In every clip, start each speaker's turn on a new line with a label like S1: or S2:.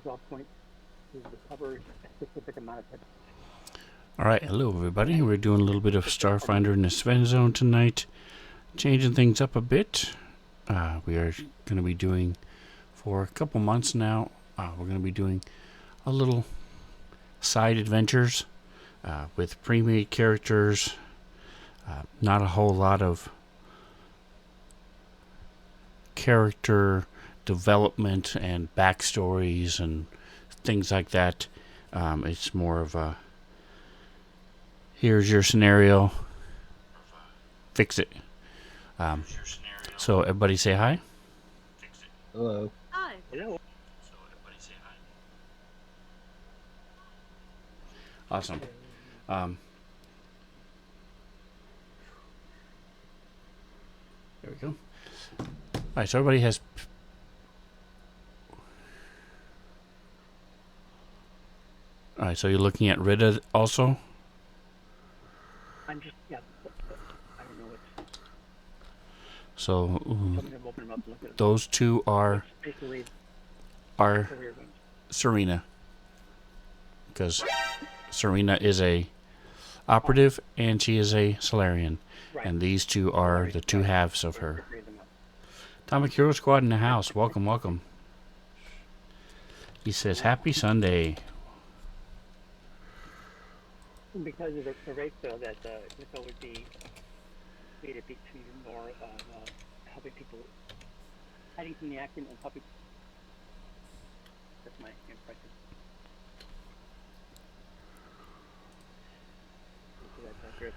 S1: resolve point to recover a specific amount of hit.
S2: Alright, hello everybody. We're doing a little bit of Starfinder in the Sven Zone tonight. Changing things up a bit. We are going to be doing, for a couple months now, we're going to be doing a little side adventures with pre-made characters. Not a whole lot of character development and backstories and things like that. It's more of a, here's your scenario, fix it. So everybody say hi.
S3: Hello.
S4: Hi.
S1: Hello.
S2: Awesome. There we go. Alright, so everybody has... Alright, so you're looking at Rita also?
S1: I'm just, yeah, I don't know what's...
S2: So,
S1: I'm going to open them up and look at them.
S2: those two are
S1: Basically,
S2: are
S1: career ones.
S2: Serena. Because Serena is a operative and she is a Solarian.
S1: Right.
S2: And these two are the two halves of her.
S1: Grade them up.
S2: Atomic Hero Squad in the house. Welcome, welcome. He says, Happy Sunday.
S1: Because of the ratio that Nico would be created between more of helping people, hiding from the action and helping. That's my impression. So that's accurate.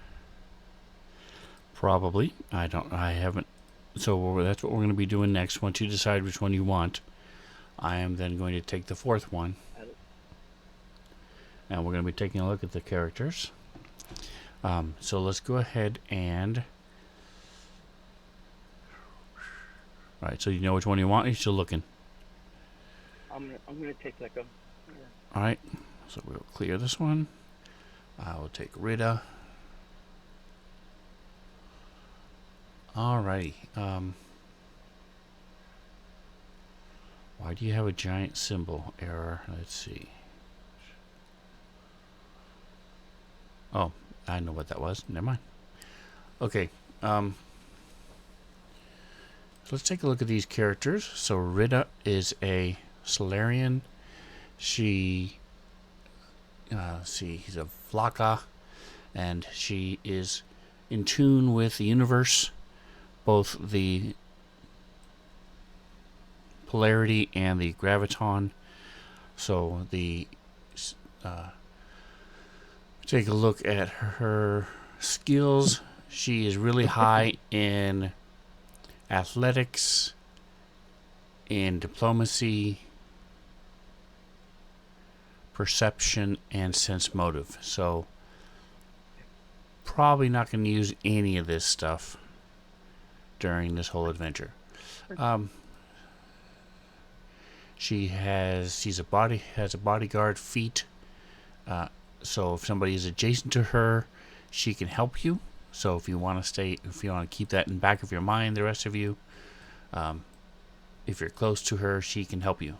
S2: Probably. I haven't. So that's what we're going to be doing next. Once you decide which one you want, I am then going to take the fourth one. And we're going to be taking a look at the characters. So let's go ahead and... Alright, so you know which one you want? You're still looking.
S1: I'm gonna take like a.
S2: Alright, so we'll clear this one. I will take Rita. Alrighty. Why do you have a giant symbol error? Let's see. Oh, I know what that was. Never mind. Okay. So let's take a look at these characters. So Rita is a Solarian. She, he's a Vlaka, and she is in tune with the universe, both the polarity and the graviton. So the take a look at her skills. She is really high in athletics, in diplomacy, perception, and sense motive. So probably not going to use any of this stuff during this whole adventure. She's a bodyguard feat. So if somebody is adjacent to her, she can help you. So if you want to keep that in the back of your mind, the rest of you, if you're close to her, she can help you.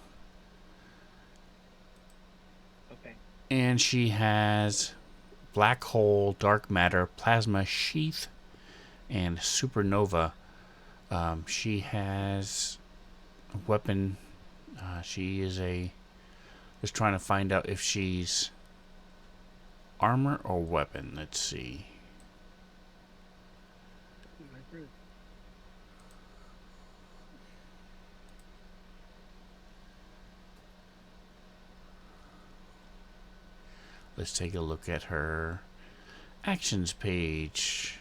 S1: Okay.
S2: And she has black hole, dark matter, plasma sheath, and supernova. She has a weapon. She is just trying to find out if she's armor or weapon. Let's see. Let's take a look at her actions page.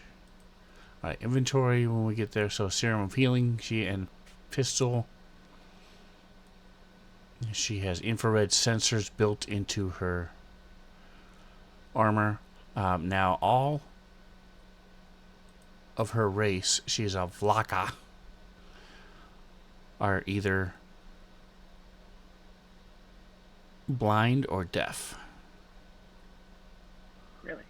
S2: Alright, inventory when we get there. So serum of healing, and pistol. She has infrared sensors built into her armor. Now all of her race, she's a Vlaka, are either blind or deaf.
S1: Really?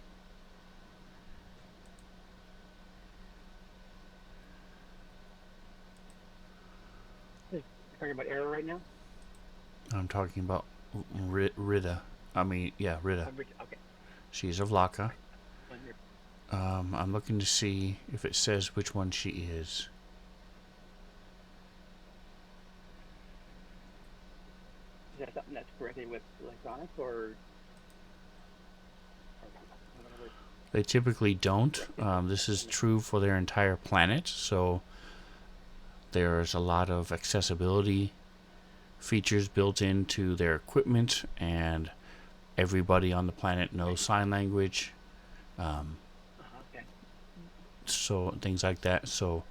S1: Talking about error right now?
S2: I'm talking about Rita. Rita.
S1: Okay.
S2: She's a Vlaka.
S1: When you're,
S2: I'm looking to see if it says which one she is.
S1: is that something that's corrected with electronics or whatever?
S2: They typically don't. This is true for their entire planet, so there's a lot of accessibility features built into their equipment, and everybody on the planet knows sign language.
S1: Okay.
S2: So things like that, so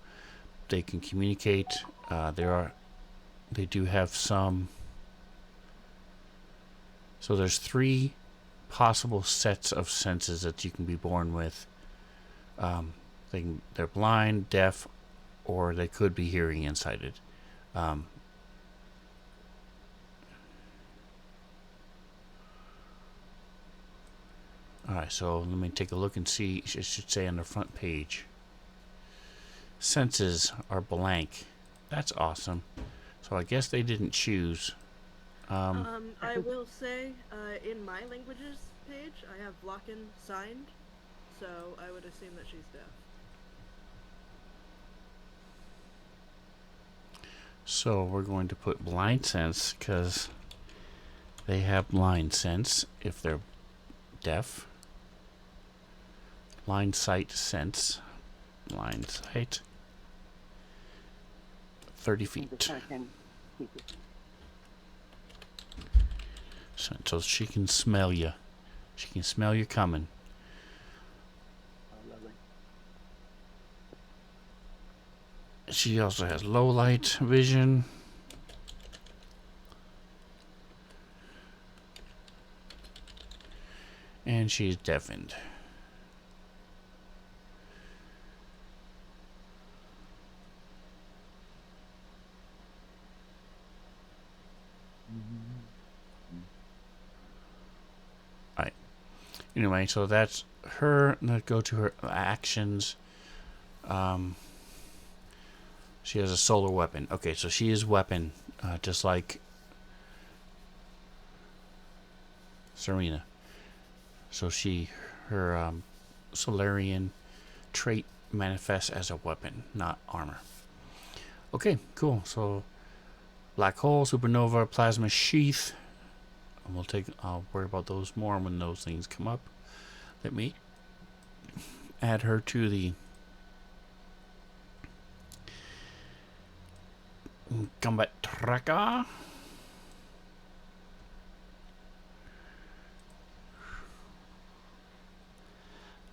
S2: they can communicate. They do have some. So there's 3 possible sets of senses that you can be born with. They're blind, deaf, or they could be hearing insighted. Alright, so let me take a look and see. It should say on the front page. Senses are blank. That's awesome. So I guess they didn't choose.
S4: I will say, in my languages page, I have Vlakin signed, so I would assume that she's deaf.
S2: So we're going to put blind sense because they have blind sense if they're deaf. Blind sight sense. Blind sight. 30 feet. So she can smell you. She can smell you coming.
S1: Oh, lovely.
S2: She also has low light vision. And she's deafened. Alright. Anyway, so that's her. Let's go to her actions. She has a solar weapon. Okay, so she is weapon, just like Serena. So her Solarian trait manifests as a weapon, not armor. Okay, cool. So black hole, supernova, plasma sheath. I'll worry about those more when those things come up. Let me add her to the combat tracker.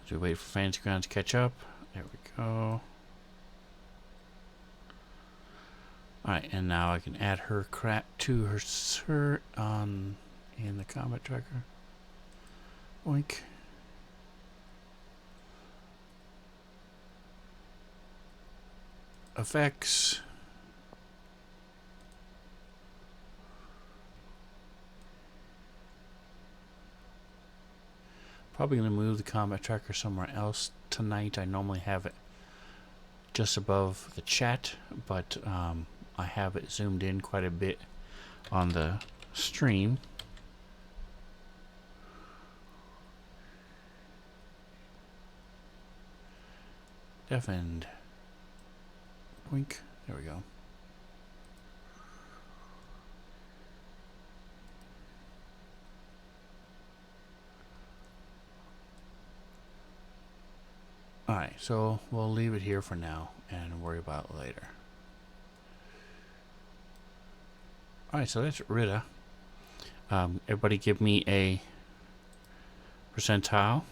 S2: As we wait for Fancy Ground to catch up. There we go. Alright, and now I can add her crap to her cert in the combat tracker. Oink. Effects. Probably going to move the combat tracker somewhere else tonight. I normally have it just above the chat, but I have it zoomed in quite a bit on the stream. Deafened. Boink. There we go. Alright, so we'll leave it here for now and worry about it later. Alright, so that's Rita. Everybody give me a percentile.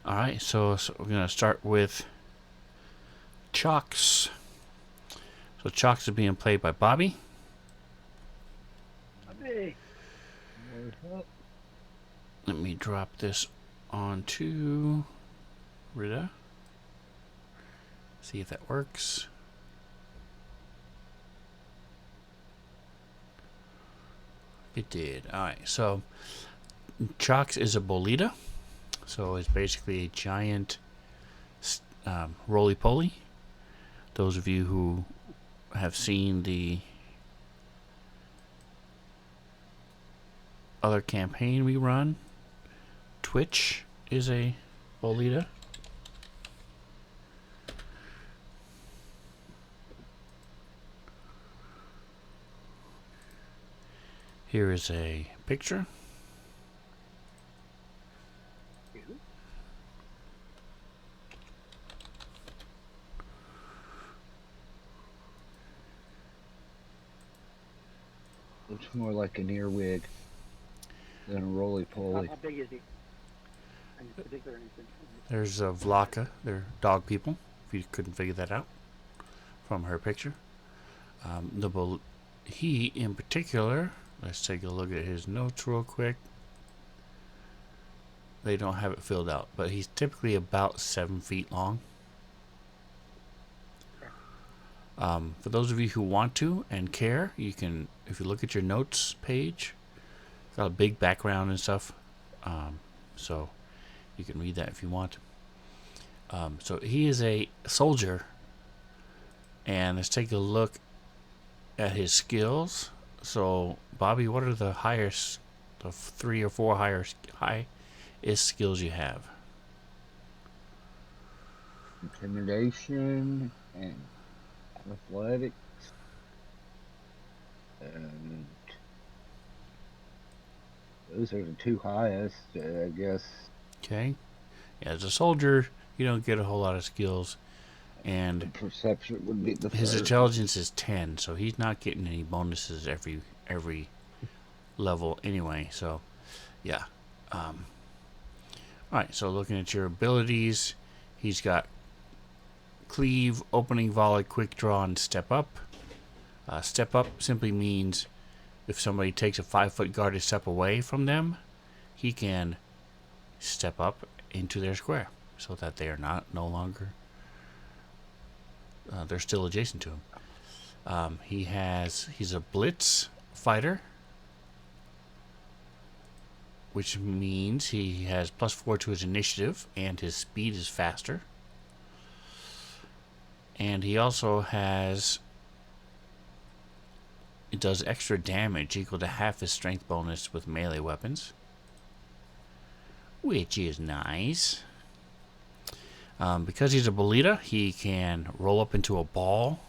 S2: Alright, so we're going to start with Chalks. So Chalks is being played by Bobby.
S1: Hey.
S2: Let me drop this onto Rita. See if that works. It did. All right. So, Chox is a bolita. So, it's basically a giant roly-poly. Those of you who have seen the other campaign we run, Twitch is a bolita. Here is a picture.
S3: Looks more like an earwig than a roly-poly.
S1: How big is he? In this particular instance.
S2: There's a Vlaka. They're dog people, if you couldn't figure that out from her picture. He, in particular, let's take a look at his notes real quick. They don't have it filled out, but he's typically about 7 feet long. For those of you who want to and care, you can, if you look at your notes page, it's got a big background and stuff. So you can read that if you want. So he is a soldier, and let's take a look at his skills. So Bobby, what are the highest, the 3 or 4 highest skills you have?
S3: Intimidation and athletics. And those are the 2 highest, I guess.
S2: Okay. Yeah, as a soldier, you don't get a whole lot of skills, and
S3: Perception would be the
S2: his
S3: first.
S2: intelligence is 10, so he's not getting any bonuses every level anyway. So, yeah. All right. So looking at your abilities, he's got cleave, opening volley, quick draw, and step up. Step up simply means if somebody takes a 5-foot guarded step away from them, he can step up into their square so that they are no longer they're still adjacent to him. He's a blitz fighter, which means he has +4 to his initiative and his speed is faster. And he also it does extra damage equal to half his strength bonus with melee weapons, which is nice. Because he's a bolita, he can roll up into a ball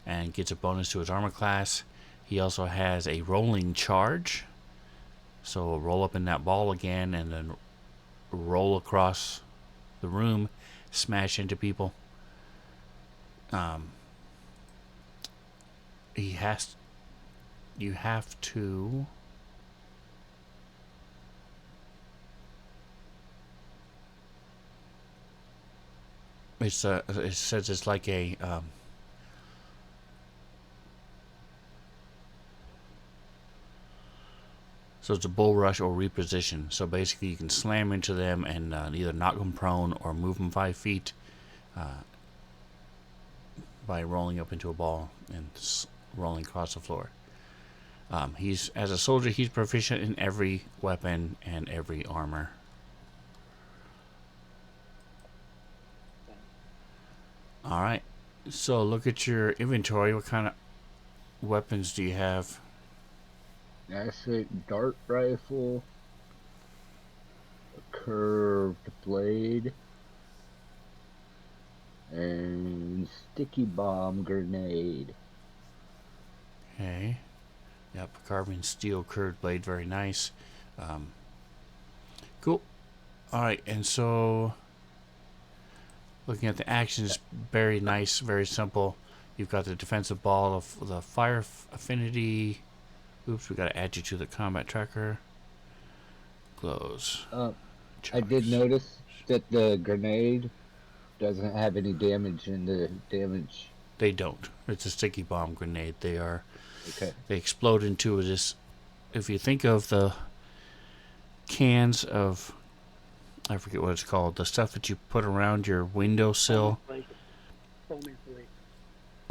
S2: and gets a bonus to his armor class. He also has a rolling charge, so roll up in that ball again and then roll across the room, smash into people. You have to it says it's like a so it's a bull rush or reposition. So basically you can slam into them and either knock them prone or move them 5 feet by rolling up into a ball and rolling across the floor. As a soldier, he's proficient in every weapon and every armor. All right. So look at your inventory. What kind of weapons do you have?
S3: That's a dart rifle, a curved blade, and sticky bomb grenade.
S2: Okay. Yep, carbon steel curved blade, very nice. Cool. All right, and so looking at the actions, very nice, very simple. You've got the defensive ball of the fire affinity. Oops, we got to add you to the combat tracker. Close.
S3: I did notice that the grenade doesn't have any damage in the damage.
S2: They don't. It's a sticky bomb grenade.
S3: Okay.
S2: They explode into this. If you think of the cans of, I forget what it's called, the stuff that you put around your windowsill,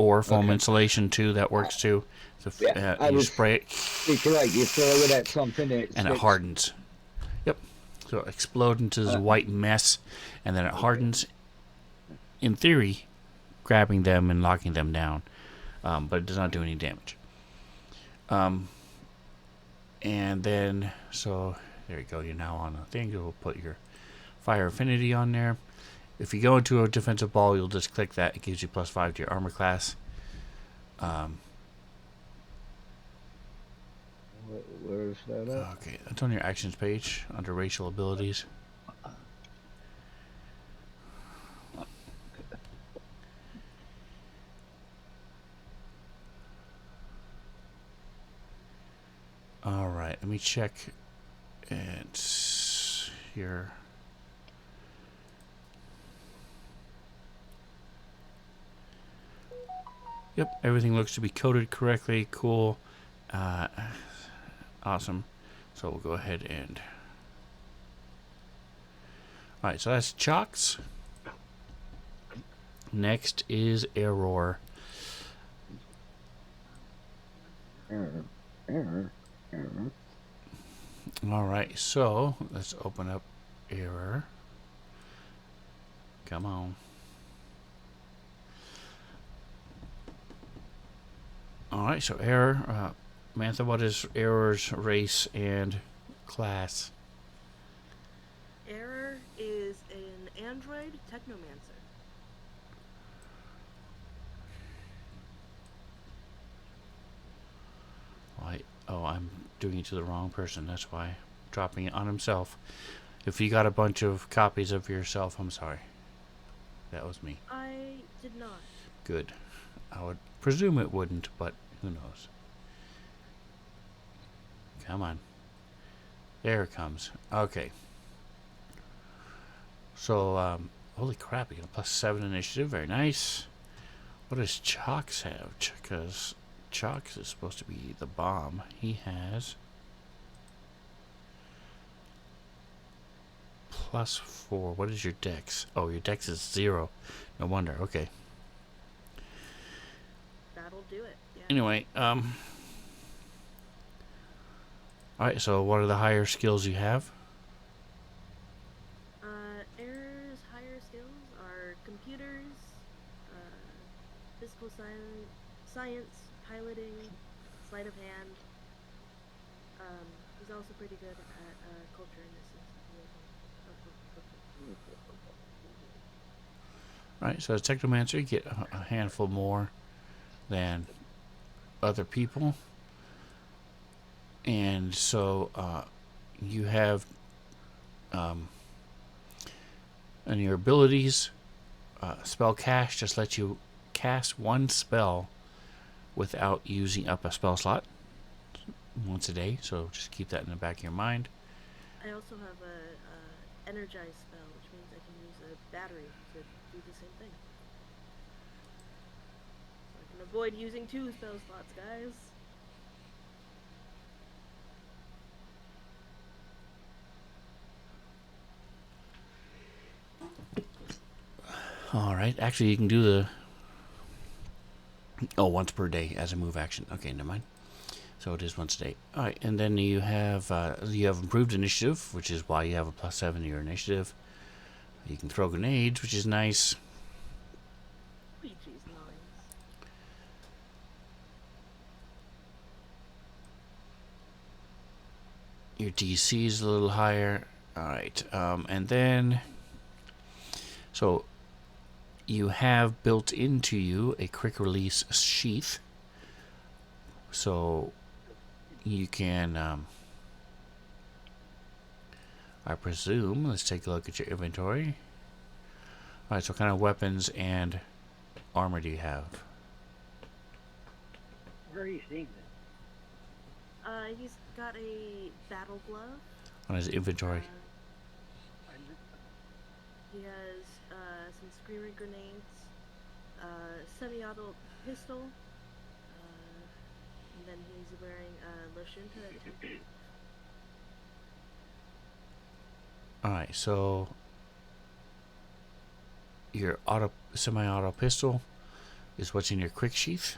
S2: or foam
S3: Okay.
S2: insulation too. That works too. So
S3: Yeah, I
S2: you
S3: was
S2: spray it
S3: thinking like you throw it at something that
S2: and it
S3: sticks.
S2: hardens. Yep. So it explodes into this white mess, and then it hardens. In theory, grabbing them and locking them down, but it does not do any damage. And then, so there you go. You're now on a thing. You'll put your fire affinity on there. If you go into a defensive ball, you'll just click that. It gives you +5 to your armor class.
S3: Where's that at?
S2: Okay, that's on your actions page under racial abilities. All right, let me check. It's here. Yep, everything looks to be coded correctly. Cool. Awesome. So we'll go ahead and... Alright, so that's Chocks. Next is Error. Alright, so let's open up Error. Come on. Alright, so Error. Mantha, what is Error's race and class?
S4: Error is an android technomancer.
S2: I'm doing it to the wrong person. That's why. Dropping it on himself. If you got a bunch of copies of yourself, I'm sorry. That was me.
S4: I did not.
S2: Good. I would presume it wouldn't, but who knows. Come on. There it comes. Okay. So, holy crap, you got a +7 initiative. Very nice. What does Chalks have? Because Chalks is supposed to be the bomb. He has +4. What is your dex? Oh, your dex is 0. No wonder. Okay.
S4: That'll do it. Yeah.
S2: Anyway, alright, so what are the higher skills you have?
S4: Error's higher skills are computers, physical science, piloting, sleight of hand. He's also pretty good at culture and
S2: Alright, so as Technomancer, you get a handful more than other people. And so you have and your abilities, spell cast just lets you cast one spell without using up a spell slot once a day, so just keep that in the back of your mind.
S4: I also have a energize spell, which means I can use a battery to do the same thing. So I can avoid using 2 spell slots, guys.
S2: Alright, actually you can do the once per day as a move action. Okay, never mind. So it is once a day. Alright, and then you have improved initiative, which is why you have a +7 to your initiative. You can throw grenades, which is nice.
S4: Ouija's nice.
S2: Your DC is a little higher. Alright, and then so you have built into you a quick release sheath. So you can I presume, let's take a look at your inventory. Alright, so what kind of weapons and armor do you have?
S1: Where are you seeing this?
S4: He's got a battle glove.
S2: On his inventory.
S4: He has some screamer grenades, semi-auto pistol, and then he's wearing a Loshinta.
S2: Alright, so your semi-auto pistol, is what's in your quick sheath.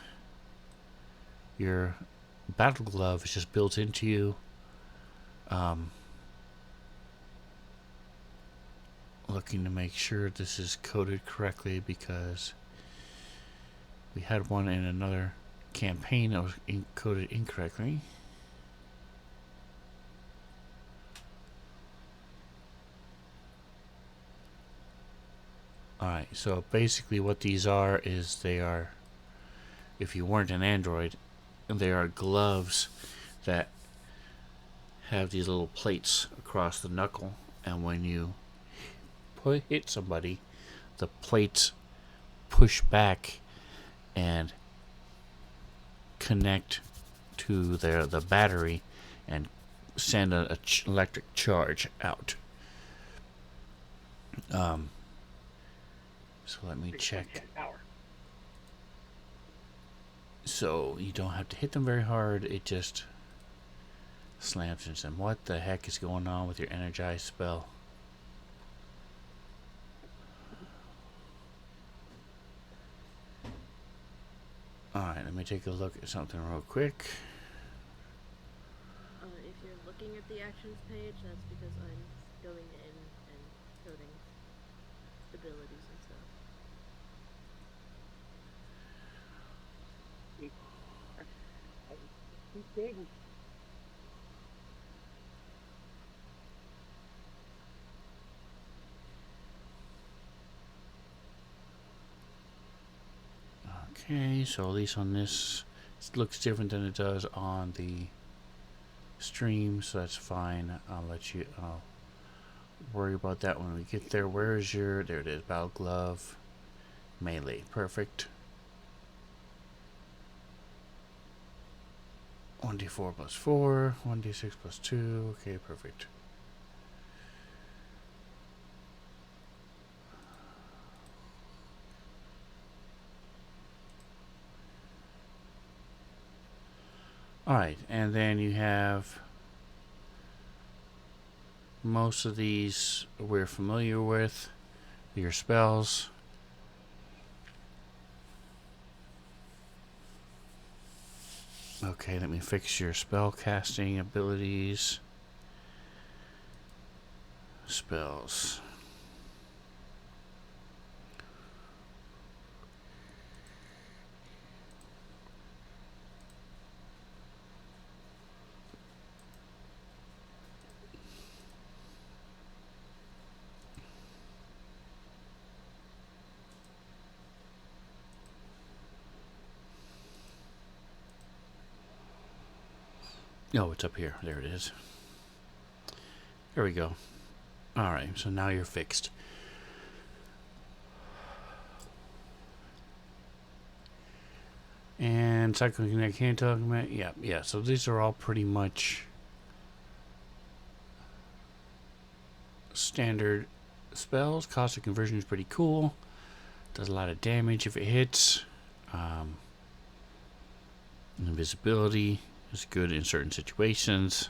S2: Your battle glove is just built into you. Looking to make sure this is coded correctly because we had one in another campaign that was coded incorrectly. Alright, so basically what these are is they are, if you weren't an android, they are gloves that have these little plates across the knuckle, and when you hit somebody, the plates push back and connect to the battery and send a electric charge out. So let me check. So you don't have to hit them very hard, it just slams into them. What the heck is going on with your energized spell? Alright, let me take a look at something real quick.
S4: If you're looking at the actions page, that's because I'm going in and coding abilities and stuff.
S2: Okay, so at least on this, it looks different than it does on the stream, so that's fine. I'll worry about that when we get there. Where is your, there it is, battle glove, melee, perfect. 1d4 plus 4, 1d6 plus 2, okay, perfect. Alright, and then you have most of these we're familiar with, your spells. Okay, let me fix your spell casting abilities. Spells. Oh, it's up here. There it is. There we go. Alright, so now you're fixed. And Cycling Connect can't talk about, yeah, so these are all pretty much standard spells. Cost of conversion is pretty cool. Does a lot of damage if it hits. Invisibility is good in certain situations.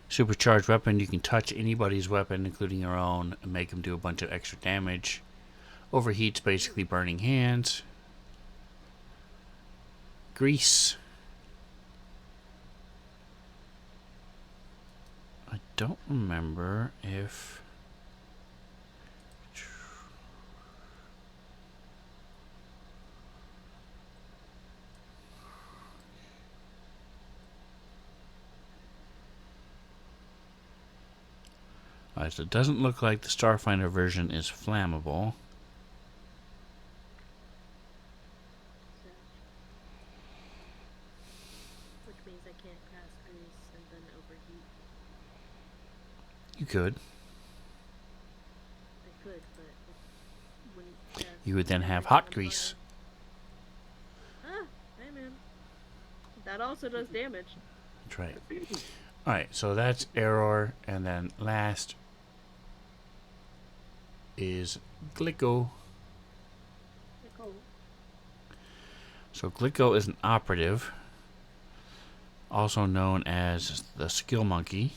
S2: Supercharged weapon, you can touch anybody's weapon, including your own, and make them do a bunch of extra damage. Overheat's basically burning hands. Grease. I don't remember if... Alright, so it doesn't look like the Starfinder version is flammable.
S4: Which means I can't cast grease and then overheat.
S2: You could.
S4: I could, but it wouldn't cast.
S2: You would then have
S4: everything
S2: hot
S4: on
S2: grease.
S4: fire. Ah, hey man. That also does damage.
S2: That's right. Alright, so that's error, and then last is Glicko. So Glicko is an operative, also known as the skill monkey.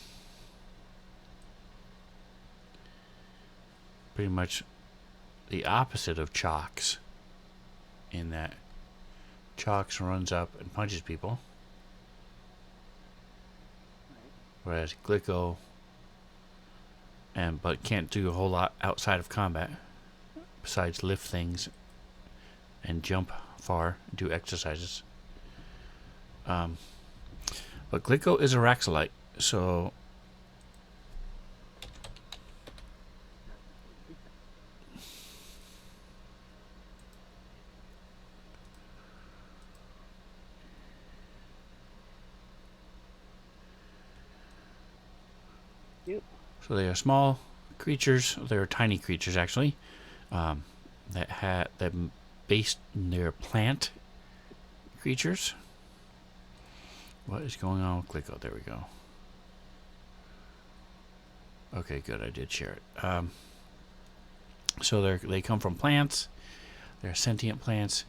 S2: Pretty much the opposite of Chocks. in that Chalks runs up and punches people, whereas Glicko but can't do a whole lot outside of combat besides lift things and jump far, do exercises. But Glicko is a Raxolite, so they are small creatures. They're tiny creatures, actually, that based their plant creatures. What is going on with Glicko? There we go. Okay, good. I did share it. So they come from plants. They're sentient plants.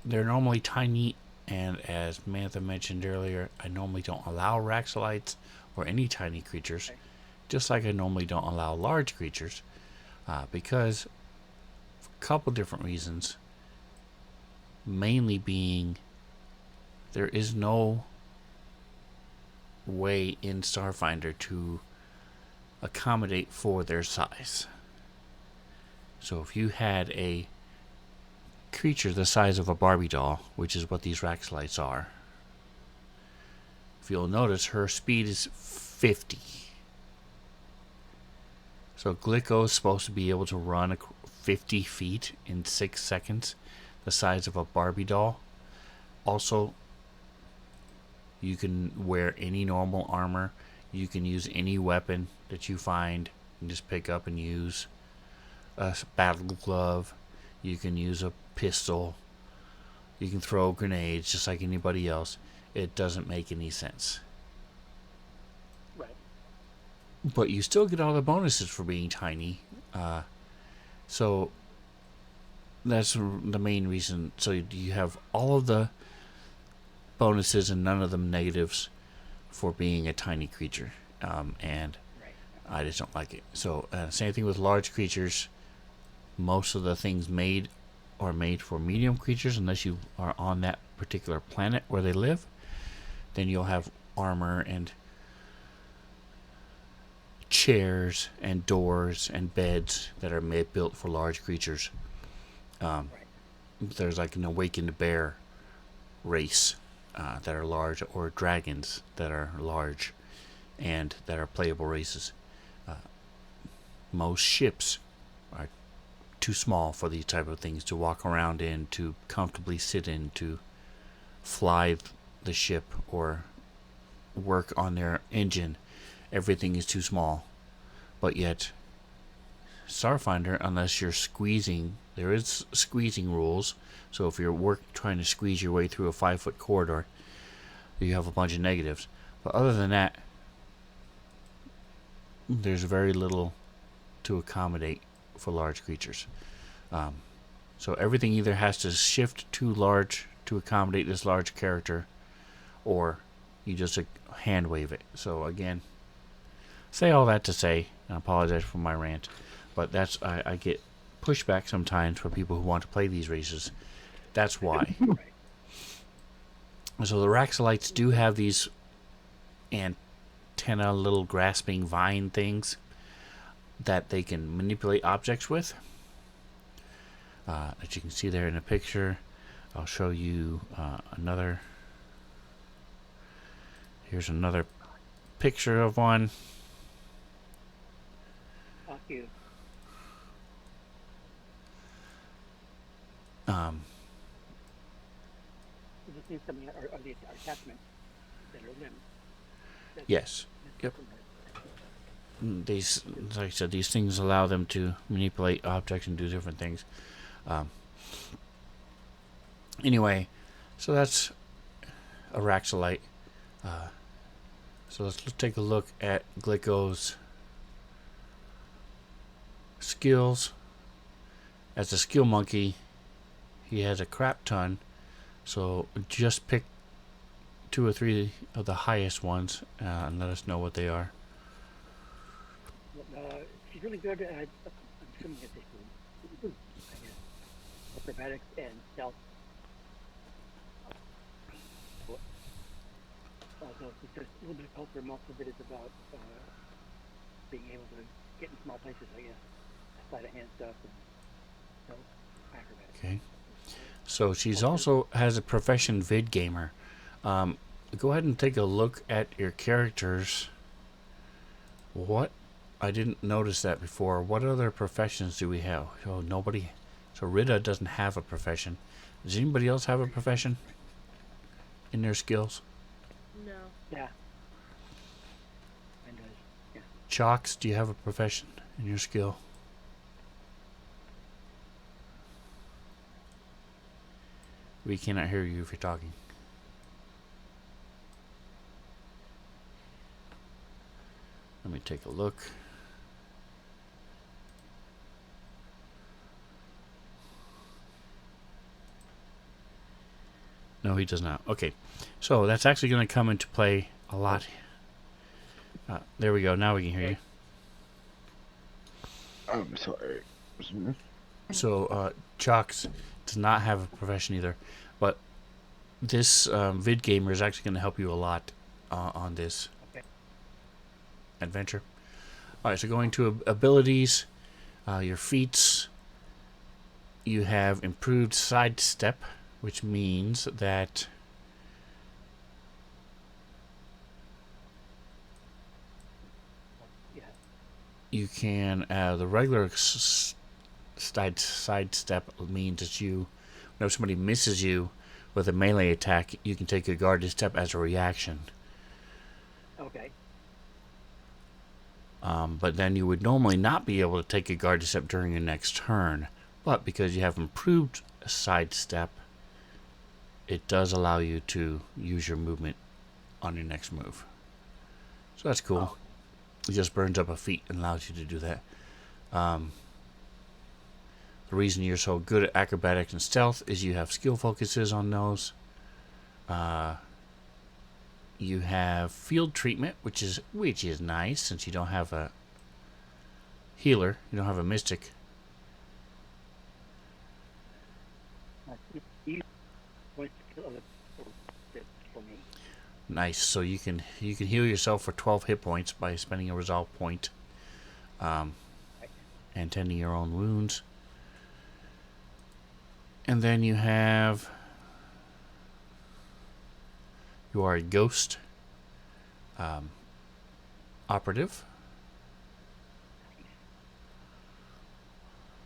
S2: They're normally tiny, and as Mantha mentioned earlier, I normally don't allow Raxolites or any tiny creatures, just like I normally don't allow large creatures, because for a couple different reasons. Mainly being, there is no way in Starfinder to accommodate for their size. So if you had a creature the size of a Barbie doll, which is what these Raxolites are, if you'll notice, her speed is 50. So Glicko is supposed to be able to run 50 feet in 6 seconds, the size of a Barbie doll. Also, you can wear any normal armor. You can use any weapon that you find and just pick up and use. A battle glove. You can use a pistol. You can throw grenades just like anybody else. It doesn't make any sense.
S1: Right.
S2: But you still get all the bonuses for being tiny. So that's the main reason. So you have all of the bonuses and none of them negatives for being a tiny creature. And I just don't like it. So same thing with large creatures. Most of the things made are made for medium creatures, unless you are on that particular planet where they live. Then you'll have armor and chairs and doors and beds that are built for large creatures. There's like an awakened bear race that are large, or dragons that are large and that are playable races. Most ships are too small for these type of things to walk around in, to comfortably sit in, to fly the ship or work on their engine. Everything is too small. But yet Starfinder, unless you're squeezing, there is squeezing rules. So if you're trying to squeeze your way through a 5-foot corridor, you have a bunch of negatives. But other than that, there's very little to accommodate for large creatures. So everything either has to shift too large to accommodate this large character, or you just hand wave it. So again, say all that to say, and I apologize for my rant, but that's I get pushback sometimes for people who want to play these races. That's why. So the Raxolites do have these antenna, little grasping vine things that they can manipulate objects with. As you can see there in the picture, I'll show you another. Here's another picture of one.
S1: Fuck you. This means something are the attachments that are limbs.
S2: Yes. Yep. These, like I said, these things allow them to manipulate objects and do different things. Anyway, so that's a Raxolite. So let's take a look at Glicko's skills. As a skill monkey, he has a crap ton. So just pick 2 or 3 of the highest ones and let us know what they are.
S1: She's really good at. I'm assuming it's boots, I guess. acrobatics and stealth. Although it's just a little bit of culture, most of it is about being able to get in small places, I guess. Sleight of hand stuff and stealth acrobatics.
S2: Okay. So she's also has a profession vid gamer. Go ahead and take a look at your characters. What? I didn't notice that before. What other professions do we have? Oh, nobody. So Rita doesn't have a profession. Does anybody else have a profession in their skills?
S4: No.
S1: Yeah. And yeah.
S2: Chalks, do you have a profession in your skill? We cannot hear you if you're talking. Let me take a look. No, he does not. Okay. So that's actually going to come into play a lot. There we go. Now we can hear you.
S3: I'm sorry.
S2: So, Chalks does not have a profession either. But this vid gamer is actually going to help you a lot on this adventure. Alright, so going to abilities, your feats, you have improved sidestep, which means that you can, the regular sidestep means that you, whenever somebody misses you with a melee attack, you can take a guarded step as a reaction.
S1: Okay.
S2: But then you would normally not be able to take a guarded step during your next turn. But because you have improved sidestep, it does allow you to use your movement on your next move. So that's cool. It just burns up a feat and allows you to do that. The reason you're so good at acrobatics and stealth is you have skill focuses on those. You have field treatment, which is nice since you don't have a healer, you don't have a mystic. Nice. So you can heal yourself for 12 hit points by spending a resolve point, and tending your own wounds. And then you have, you are a ghost operative.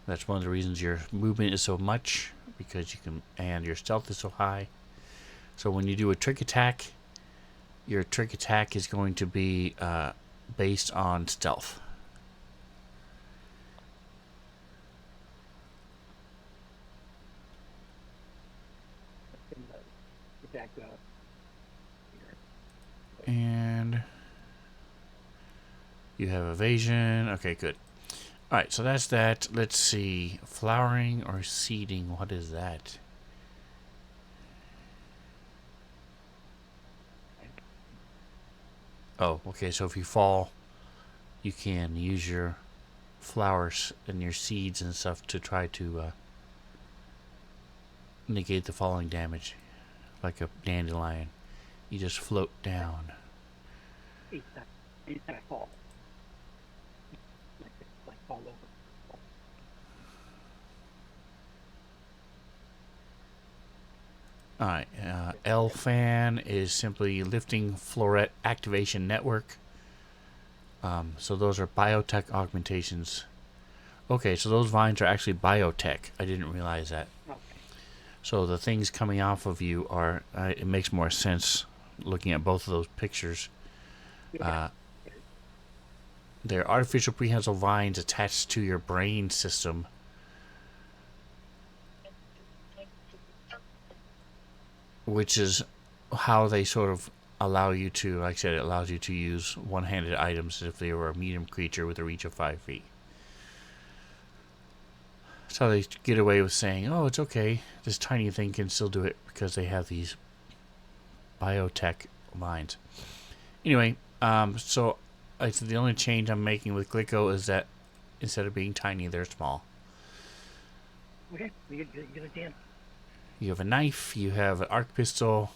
S2: That's one of the reasons your movement is so much, because you can, and your stealth is so high. So when you do a trick attack, your trick attack is going to be based on stealth. And you have evasion. Okay, good. Alright, so that's that. Let's see. Flowering or seeding. What is that? Oh, okay. So if you fall, you can use your flowers and your seeds and stuff to try to negate the falling damage. Like a dandelion. You just float down.
S1: Each time I fall. Like fall over.
S2: Alright, L-Fan is simply lifting floret activation network. So those are biotech augmentations. Okay, so those vines are actually biotech. I didn't realize that.
S1: Okay.
S2: So the things coming off of you are, it makes more sense looking at both of those pictures.
S1: Yeah.
S2: They're artificial prehensile vines attached to your brain system. Which is how they sort of allow you to, like I said, it allows you to use one-handed items if they were a medium creature with a reach of 5 feet. So they get away with saying, oh, it's okay, this tiny thing can still do it because they have these biotech vines. Anyway, so the only change I'm making with Glicko is that instead of being tiny, they're small.
S1: Okay, you get a damn.
S2: You have a knife. You have an arc pistol.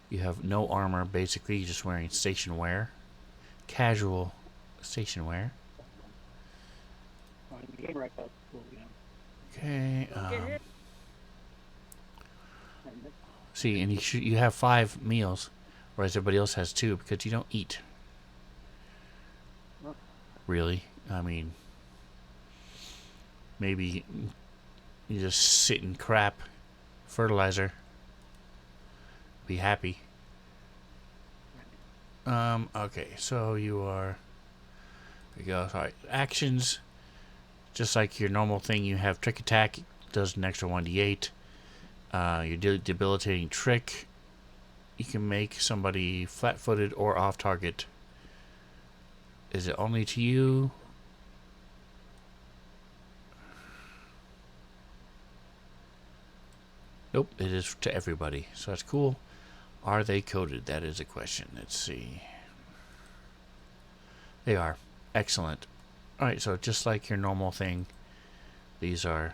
S2: You have no armor. Basically, you're just wearing station wear, casual station wear.
S1: On the game rifle, cool, you know.
S2: Okay.
S4: Don't get hit.
S1: And
S2: See, and you have 5 meals, whereas everybody else has 2 because you don't eat.
S1: well,
S2: Really, I mean, maybe you just sit and crap fertilizer. Be happy. Okay, so you are. There you go. All right, actions. Just like your normal thing, you have trick attack. Does an extra 1d8. Your debilitating trick. You can make somebody flat-footed or off-target. Is it only to you? Nope, it is to everybody. So that's cool. Are they coded? That is a question. Let's see. They are. Excellent. Alright, so just like your normal thing, these are...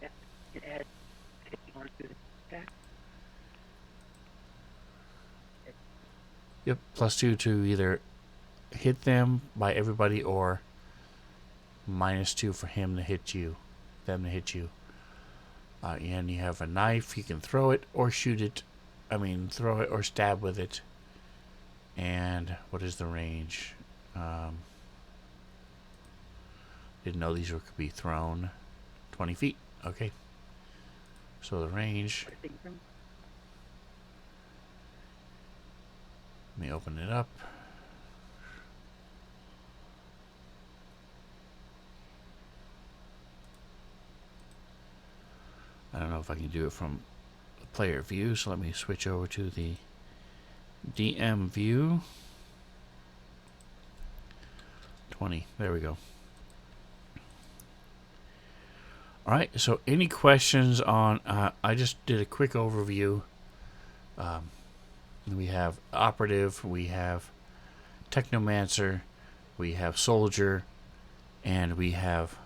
S1: yeah, you can add 51 to the attack.
S2: Yep, +2 to either hit them by everybody or -2 for him to hit you. Them to hit you. And you have a knife. You can throw it or shoot it. I mean, throw it or stab with it. And what is the range? Didn't know these could be thrown. 20 feet. Okay. So the range.
S1: What do you think from?
S2: Let me open it up. I don't know if I can do it from the player view, so let me switch over to the DM view. 20. There we go. Alright, so any questions on... I just did a quick overview. We have Operative, we have Technomancer, we have Soldier, and we have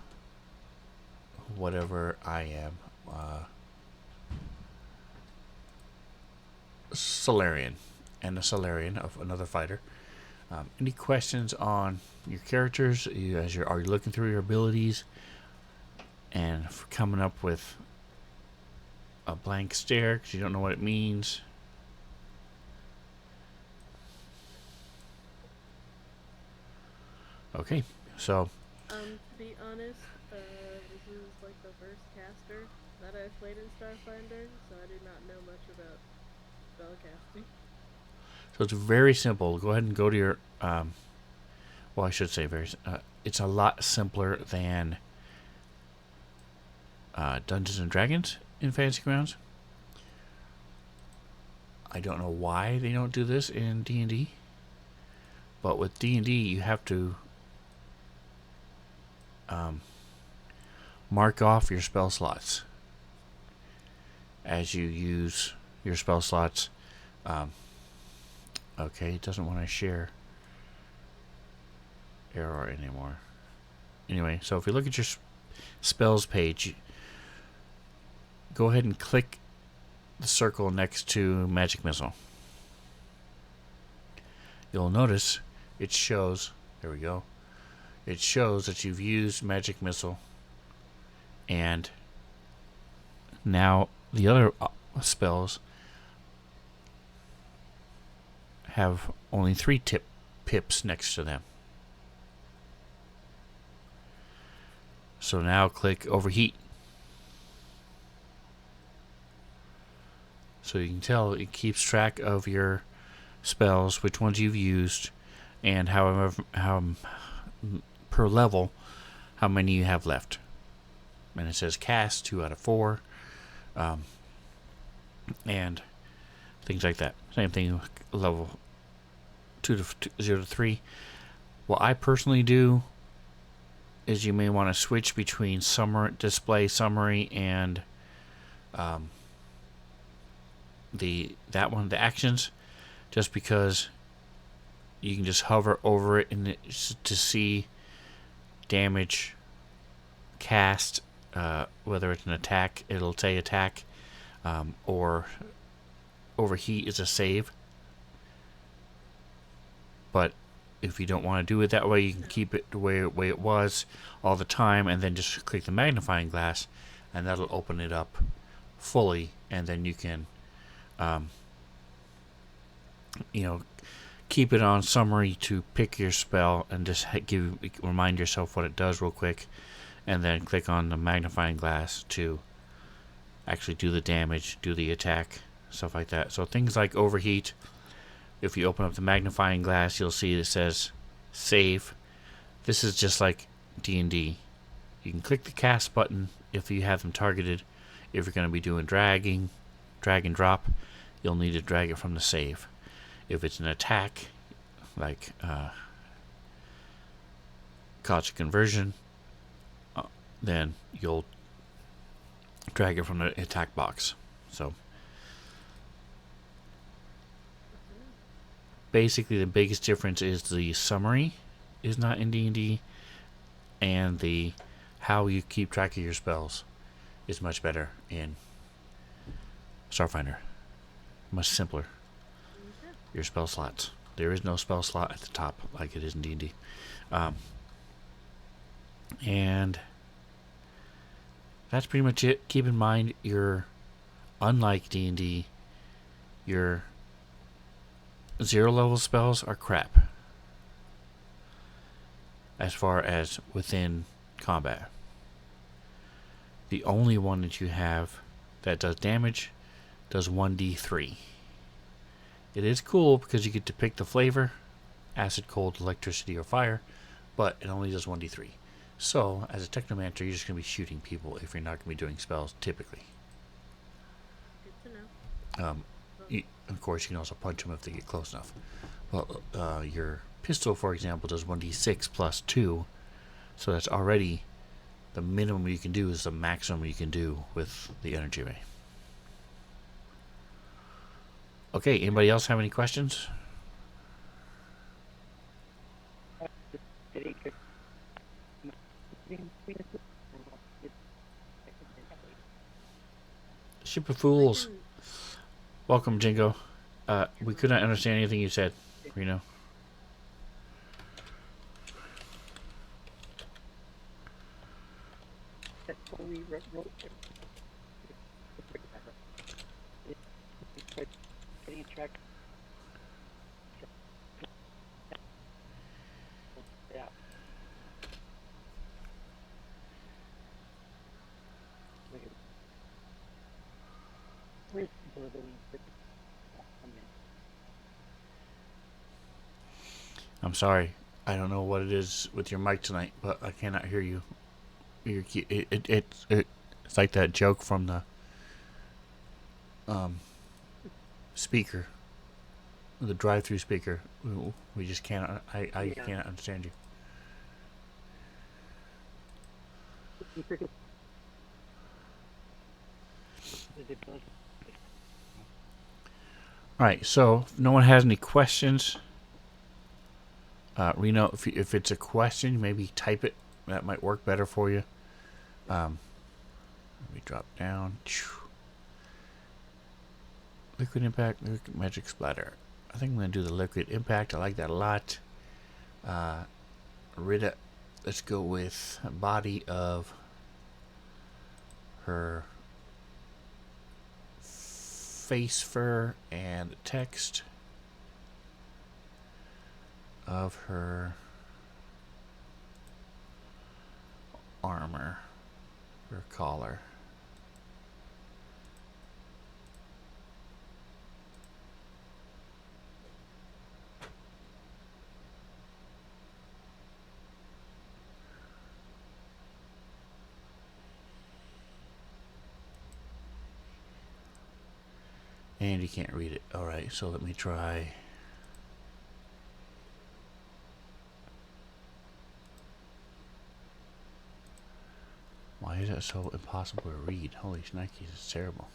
S2: whatever I am. Solarian, and a Solarian of another fighter. Any questions on your characters? Are you looking through your abilities and coming up with a blank stare because you don't know what it means? Okay, so
S4: To be honest, this is like the first caster that I've played in Starfinder, so I do not know much about spellcasting.
S2: so it's very simple. Go ahead and go to your well, I should say it's a lot simpler than Dungeons and Dragons in Fantasy Grounds. I don't know why they don't do this in D&D, but with D&D you have to mark off your spell slots as you use your spell slots. Okay, it doesn't want to share error anymore. Anyway, so if you look at your spells page, go ahead and click the circle next to Magic Missile. You'll notice it shows, there we go, it shows that you've used Magic Missile, and now the other spells have only 3 pips next to them. So now click Overheat. So you can tell it keeps track of your spells, which ones you've used, and how per level how many you have left. And it says cast 2 out of 4, and things like that. Same thing with level 0 to 3. What I personally do is you may want to switch between display summary and the actions, just because you can just hover over it and to see damage cast, whether it's an attack, it'll say attack, or overheat is a save. But if you don't want to do it that way, you can keep it the way it was all the time, and then just click the magnifying glass, and that'll open it up fully, and then you can, keep it on summary to pick your spell, and just remind yourself what it does real quick, and then click on the magnifying glass to actually do the damage, do the attack, stuff like that. So things like overheat, if you open up the magnifying glass, you'll see it says save. This is just like D&D. You can click the cast button if you have them targeted. If you're going to be doing drag and drop, you'll need to drag it from the save. If it's an attack, like Culture Conversion, then you'll drag it from the attack box. So basically the biggest difference is the summary is not in D&D, and the how you keep track of your spells is much better in Starfinder. Much simpler. Your spell slots. There is no spell slot at the top like it is in D&D. And that's pretty much it. Keep in mind, unlike D&D, your 0 level spells are crap as far as within combat. The only one that you have that does damage does 1d3. It is cool because you get to pick the flavor, acid, cold, electricity, or fire, but it only does 1d3. So, as a Technomancer, you're just going to be shooting people if you're not going to be doing spells, typically.
S4: Good to know.
S2: Of course, you can also punch them if they get close enough. Well, your pistol, for example, does 1d6 plus 2, so that's already the minimum you can do is the maximum you can do with the energy ray. Okay, anybody else have any questions? Ship of Fools. Welcome, Jingo. We could not understand anything you said, Reno.
S1: That's what we wrote. Getting a track. Yeah. Where's the
S2: I'm sorry. I don't know what it is with your mic tonight, but I cannot hear you. It's like that joke from the speaker, the drive-through speaker. We just cannot. I cannot understand you. All right. So, if no one has any questions, Reno, if it's a question, maybe type it. That might work better for you. Let me drop down. Liquid impact, liquid magic splatter. I think I'm going to do the liquid impact. I like that a lot. Rita, let's go with body of her face fur and text of her armor, her collar. And you can't read it. Alright, so let me try. Why is that so impossible to read? Holy shnikes, it's terrible.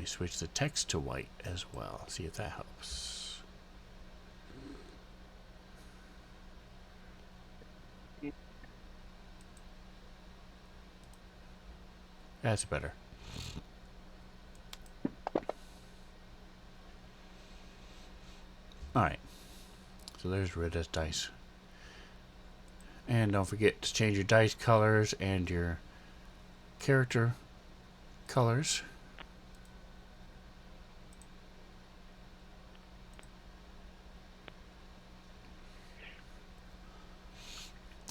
S2: switch the text to white as well. See if that helps. That's better. Alright. So there's red as dice. And don't forget to change your dice colors and your character colors.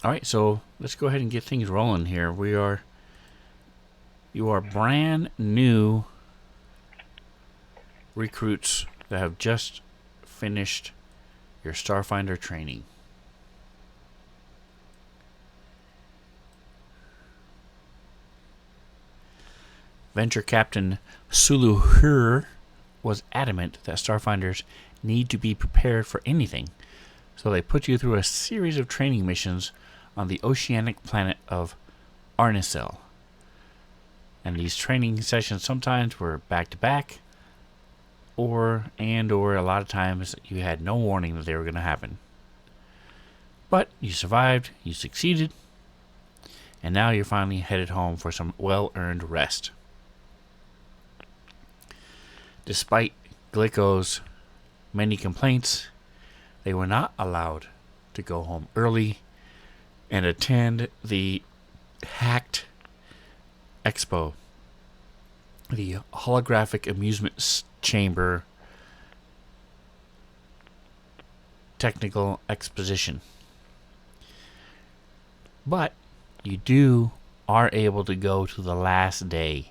S2: Alright, so let's go ahead and get things rolling here. You are brand new recruits that have just finished your Starfinder training. Venture Captain Suluhur was adamant that Starfinders need to be prepared for anything, so they put you through a series of training missions on the oceanic planet of Arnisel. And these training sessions sometimes were back-to-back, or a lot of times you had no warning that they were going to happen. But you survived, you succeeded, and now you're finally headed home for some well-earned rest. Despite Glico's many complaints, they were not allowed to go home early and attend the hacked expo, the holographic amusement chamber technical exposition. But you are able to go to the last day.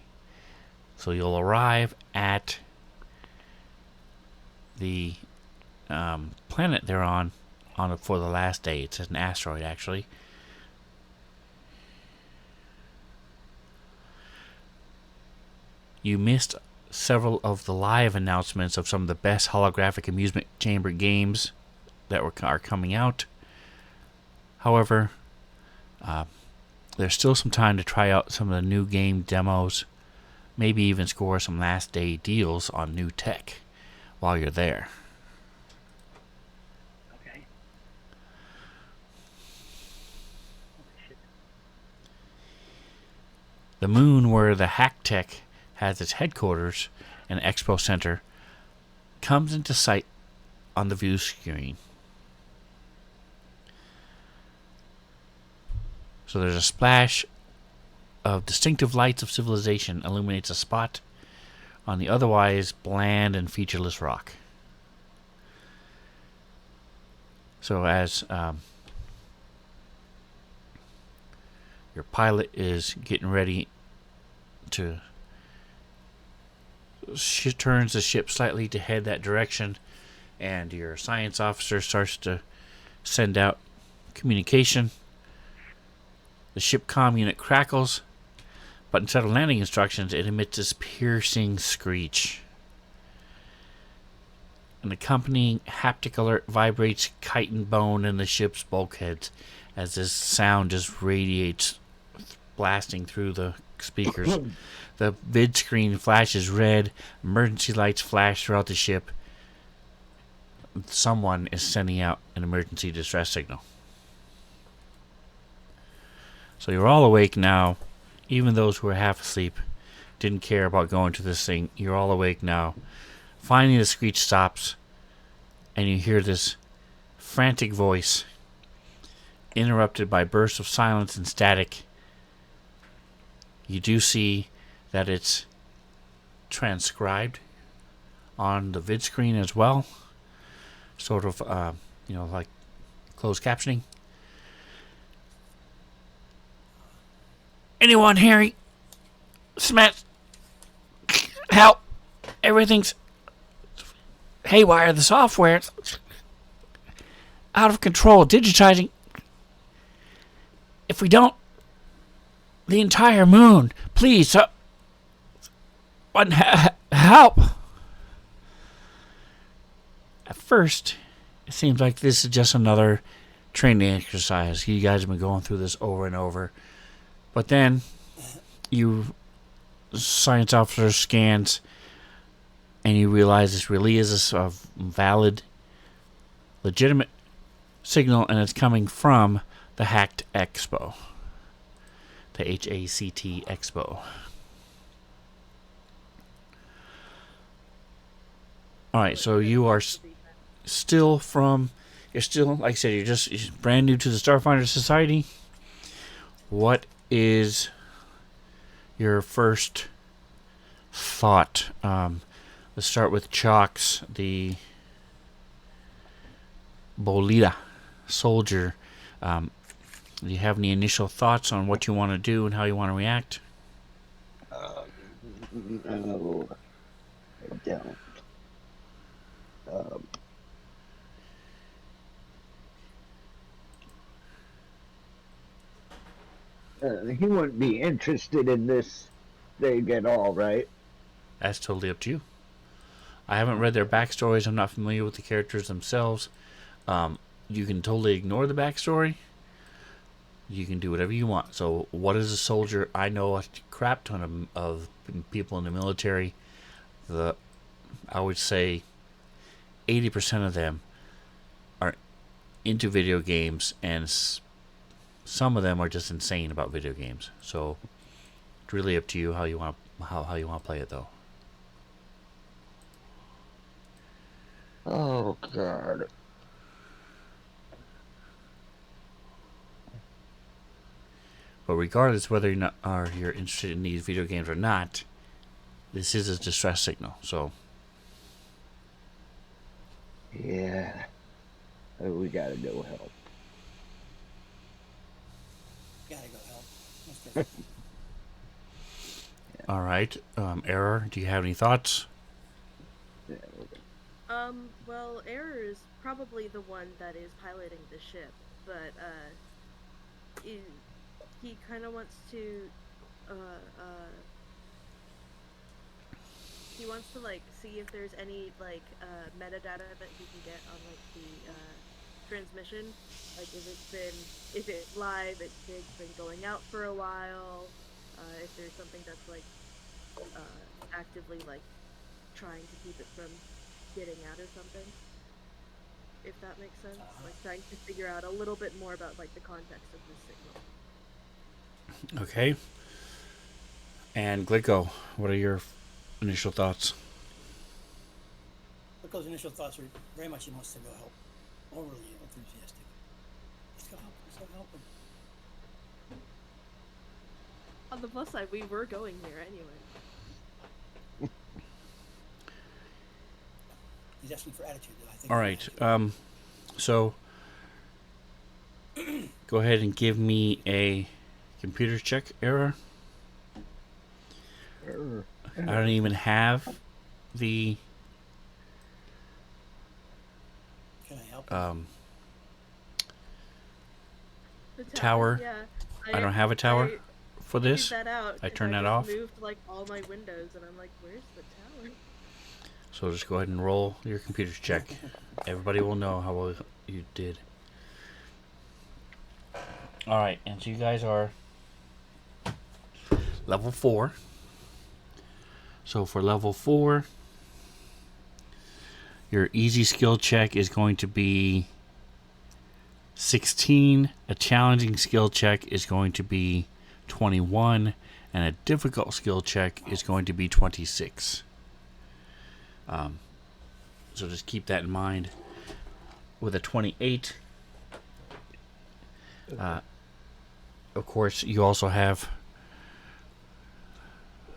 S2: So you'll arrive at the planet they're on for the last day. It's an asteroid, actually. You missed several of the live announcements of some of the best holographic amusement chamber games that are coming out. However, there's still some time to try out some of the new game demos, maybe even score some last day deals on new tech while you're there.
S1: Okay.
S2: The moon where the hack tech has its headquarters and expo center comes into sight on the view screen. So there's a splash of distinctive lights of civilization illuminates a spot on the otherwise bland and featureless rock. So as your pilot is getting ready to turns the ship slightly to head that direction, and your science officer starts to send out communication, the ship comm unit crackles, but instead of landing instructions, it emits this piercing screech. An accompanying haptic alert vibrates chitin bone in the ship's bulkheads as this sound just radiates, blasting through the speakers. The vid screen flashes red, emergency lights flash throughout the ship. Someone is sending out an emergency distress signal. So you're all awake now. Even those who were half asleep didn't care about going to this thing. You're all awake now. Finally, the screech stops, and you hear this frantic voice, interrupted by bursts of silence and static. You do see that it's transcribed on the vid screen as well. Sort of, like closed captioning. Anyone, Harry? Smith? Help! Everything's haywire. The software's out of control. Digitizing. If we don't, the entire moon. Please, help! At first, it seems like this is just another training exercise. You guys have been going through this over and over. But then, science officer scans and you realize this really is a valid, legitimate signal, and it's coming from the Hacked Expo. The HACT Expo. Alright, so you are still you're still, like I said, you're brand new to the Starfinder Society. What is your first thought? Let's start with Chalks, the Bolita soldier. Do you have any initial thoughts on what you want to do and how you want to react?
S3: No, I don't. He wouldn't be interested in this thing at all, right?
S2: That's totally up to you. I haven't read their backstories. I'm not familiar with the characters themselves. You can totally ignore the backstory. You can do whatever you want. So, what is a soldier? I know a crap ton of people in the military. I would say 80% of them are into video games, and some of them are just insane about video games. So, it's really up to you how you want to play it, though.
S3: Oh God.
S2: But regardless whether you're interested in these video games or not, this is a distress signal. So
S3: Yeah. We gotta go help.
S5: Gotta go help. Most definitely.
S2: all right, Error, do you have any thoughts?
S3: Yeah,
S4: Well, Error is probably the one that is piloting the ship, but, he kind of wants to, he wants to, like, see if there's any, like, metadata that he can get on, like, the, transmission. Like, if it's live, it's been going out for a while, if there's something that's, like, actively, like, trying to keep it from getting out or something. If that makes sense. Like, trying to figure out a little bit more about, like, the context of this signal.
S2: Okay. And Glicko, what are your initial thoughts?
S5: Because initial thoughts are very much he wants to go help. Overly enthusiastic. Let's go help. Let's go help him.
S4: On the plus side, we were going here anyway.
S5: He's asking for attitude, though. I think.
S2: All right. So go ahead and give me a computer check, Error. I don't even have the
S5: Can I help?
S4: The
S2: Tower.
S4: Yeah.
S2: I don't have a tower for this.
S4: That out
S2: I
S4: 'cause
S2: turn that
S4: just
S2: off.
S4: Moved like all my windows, and I'm like, "Where's the tower?"
S2: So just go ahead and roll your computer check. Everybody will know how well you did. All right, and so you guys are level 4. So for level 4, your easy skill check is going to be 16. A challenging skill check is going to be 21, and a difficult skill check is going to be 26. So just keep that in mind. With a 28, of course, you also have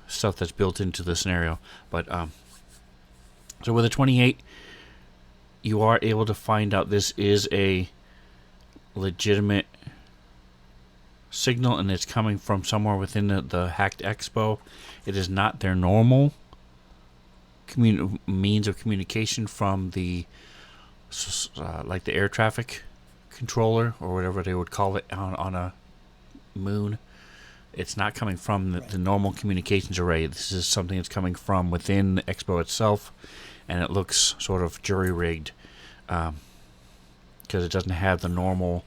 S2: stuff that's built into the scenario. But so with a 28, you are able to find out this is a legitimate signal, and it's coming from somewhere within the Hacked Expo. It is not their normal means of communication from the like the air traffic controller or whatever they would call it on a moon. It's not coming from the normal communications array. This is something that's coming from within the expo itself, and it looks sort of jury-rigged because it doesn't have the normal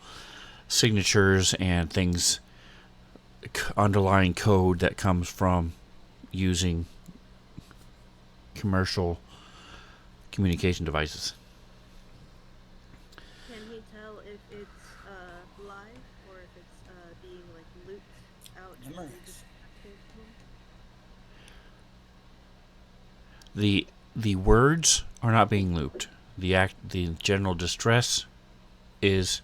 S2: signatures and things, underlying code that comes from using commercial communication devices.
S4: Can he tell if it's live or if it's being like looped out to
S5: Memories.
S4: just active?
S2: The words are not being looped. The general distress is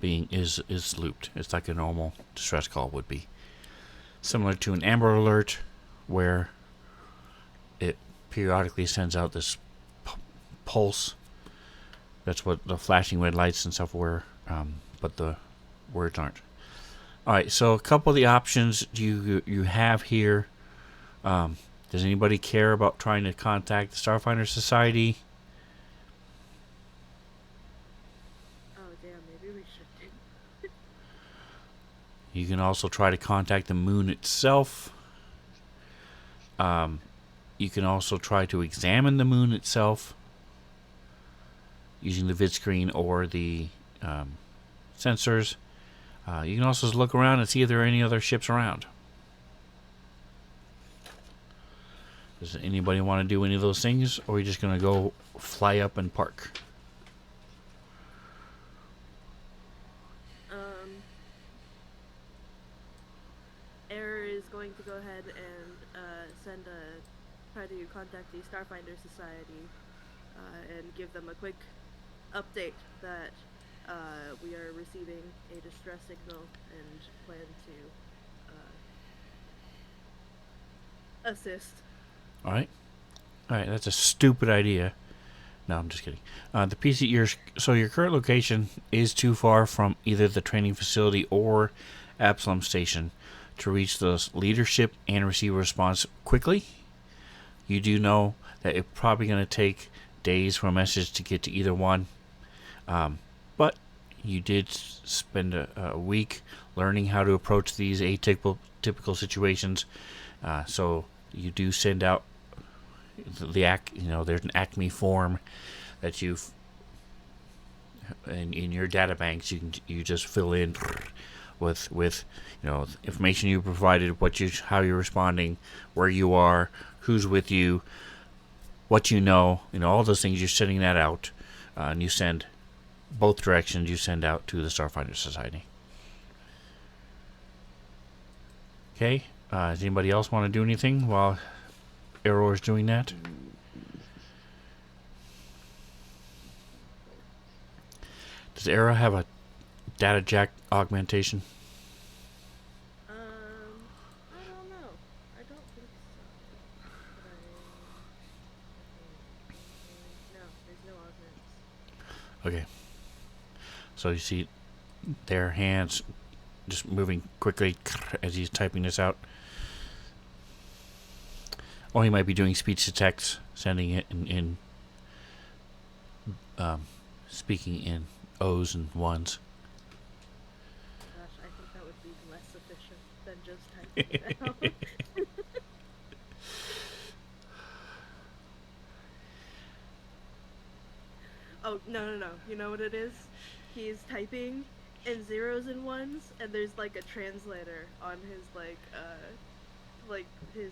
S2: looped. It's like a normal distress call would be. Similar to an Amber Alert, where it periodically sends out this pulse. That's what the flashing red lights and stuff were, but the words aren't. All right, so a couple of the options you have here. Does anybody care about trying to contact the Starfinder Society?
S4: Oh damn, maybe we should do.
S2: You can also try to contact the moon itself. You can also try to examine the moon itself using the vid screen or the sensors. You can also look around and see if there are any other ships around. Does anybody want to do any of those things, or are we just going to go fly up and park?
S4: Error is going to go ahead and try to contact the Starfinder Society and give them a quick update that we are receiving a distress signal and plan to assist.
S2: All right, that's a stupid idea. No, I'm just kidding. Your current location is too far from either the training facility or Absalom Station to reach the leadership and receive a response quickly. You do know that it's probably going to take days for a message to get to either one. But you did spend a week learning how to approach these atypical situations. So you do send out there's an Acme form that you've in your data banks. You just fill in with information you provided, how you're responding, where you are, who's with you, what all those things. You're sending that out, and you send both directions. You send out to the Starfinder Society. Okay. Does anybody else want to do anything while Arrow is doing that? Does Arrow have a data jack augmentation?
S4: I don't know. I don't think so. No, there's no augments.
S2: Okay. So you see their hands just moving quickly as he's typing this out. Or he might be doing speech to text, sending it in speaking in O's and ones.
S4: Gosh, I think that would be less efficient than just typing it out. Oh, no. You know what it is? He's typing in zeros and ones, and there's like a translator on his his